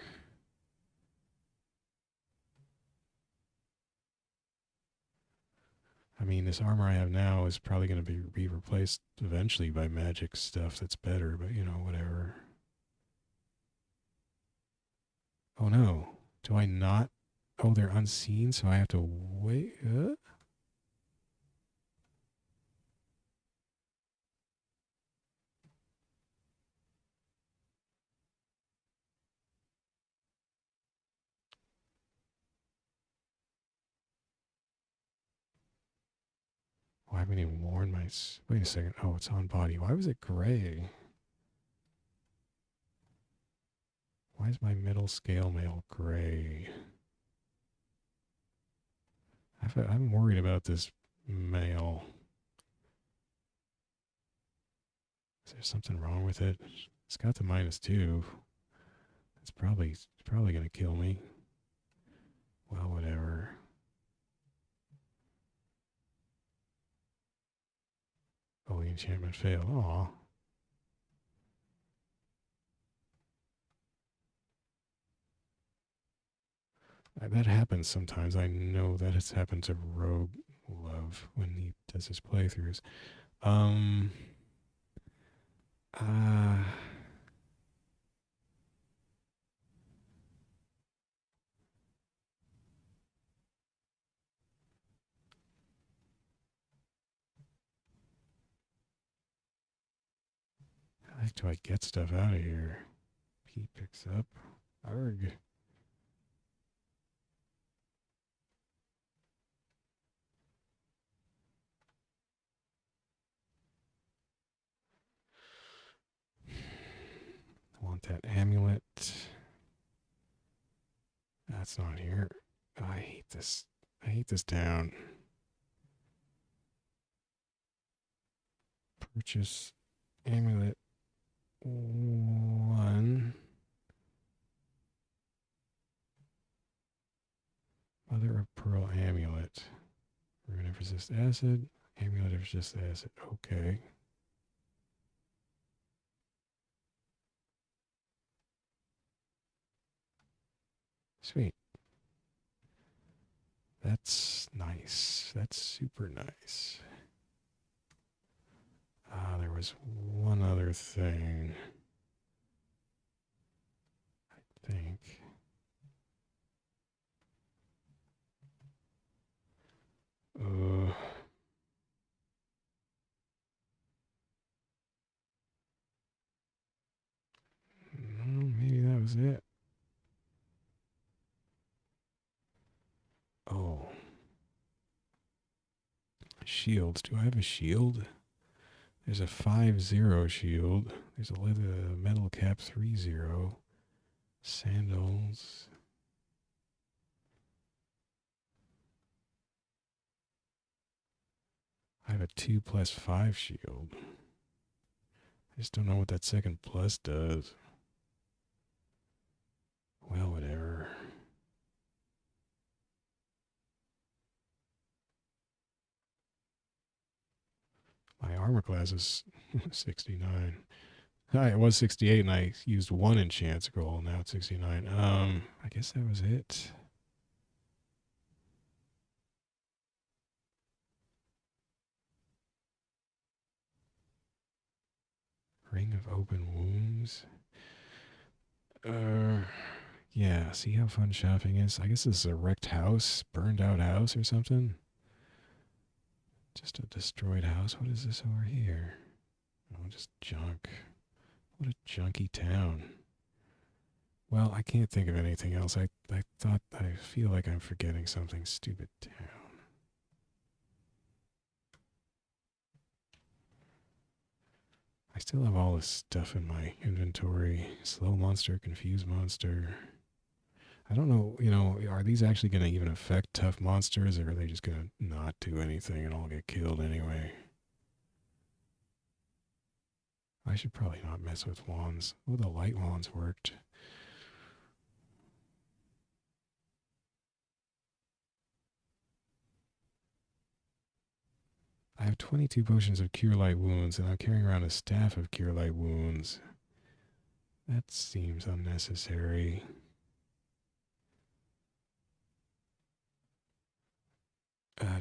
I mean, this armor I have now is probably going to be replaced eventually by magic stuff that's better, but, you know, whatever. Oh, no. Do I not? Oh, they're unseen, so I have to wait. Oh, I haven't even worn my... Wait a second. Oh, it's on body. Why was it gray? Why is my middle scale mail gray? I'm worried about this mail. Is there something wrong with it? It's got the -2. It's probably going to kill me. Well, whatever. Oh, the enchantment failed. Aw. That happens sometimes. I know that it's happened to Rogue Love when he does his playthroughs. How do I get stuff out of here? P picks up. Arg. I want that amulet. That's not here. I hate this. I hate this town. Purchase amulet 1. Mother of Pearl amulet. We're going to resist acid. Amulet of resist acid. Okay. Sweet. That's nice. That's super nice. was one other thing. I think. Maybe that was it. Oh. Shields. Do I have a shield? There's a 5-0 shield. There's a metal cap 3-0. Sandals. I have a 2+5 shield. I just don't know what that second plus does. Well, whatever. My armor class is 69. It was 68 and I used 1 enchant scroll. Now it's 69. I guess that was it. Ring of Open Wounds. Yeah, see how fun shopping is? I guess this is a wrecked house, burned out house or something. Just a destroyed house. What is this over here? Oh, just junk. What a junky town. Well, I can't think of anything else. I feel like I'm forgetting something. Stupid town. I still have all this stuff in my inventory. Slow monster, confused monster. I don't know, are these actually going to even affect tough monsters, or are they just going to not do anything and all get killed anyway? I should probably not mess with wands. Oh, the light wands worked. I have 22 potions of Cure Light Wounds, and I'm carrying around a staff of Cure Light Wounds. That seems unnecessary.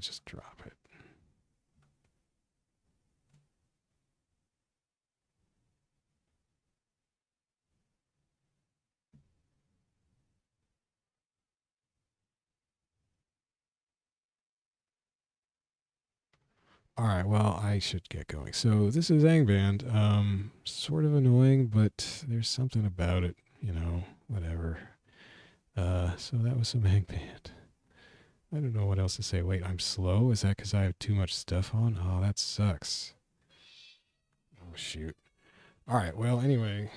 Just drop it. Alright, well, I should get going. So this is Angband. Sort of annoying, but there's something about it, whatever. So that was some Angband. I don't know what else to say. Wait, I'm slow? Is that because I have too much stuff on? Oh, that sucks. Oh, shoot. Alright, well, anyway,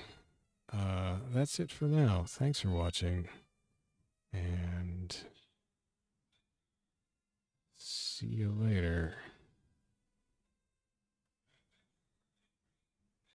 that's it for now. Thanks for watching. And see you later.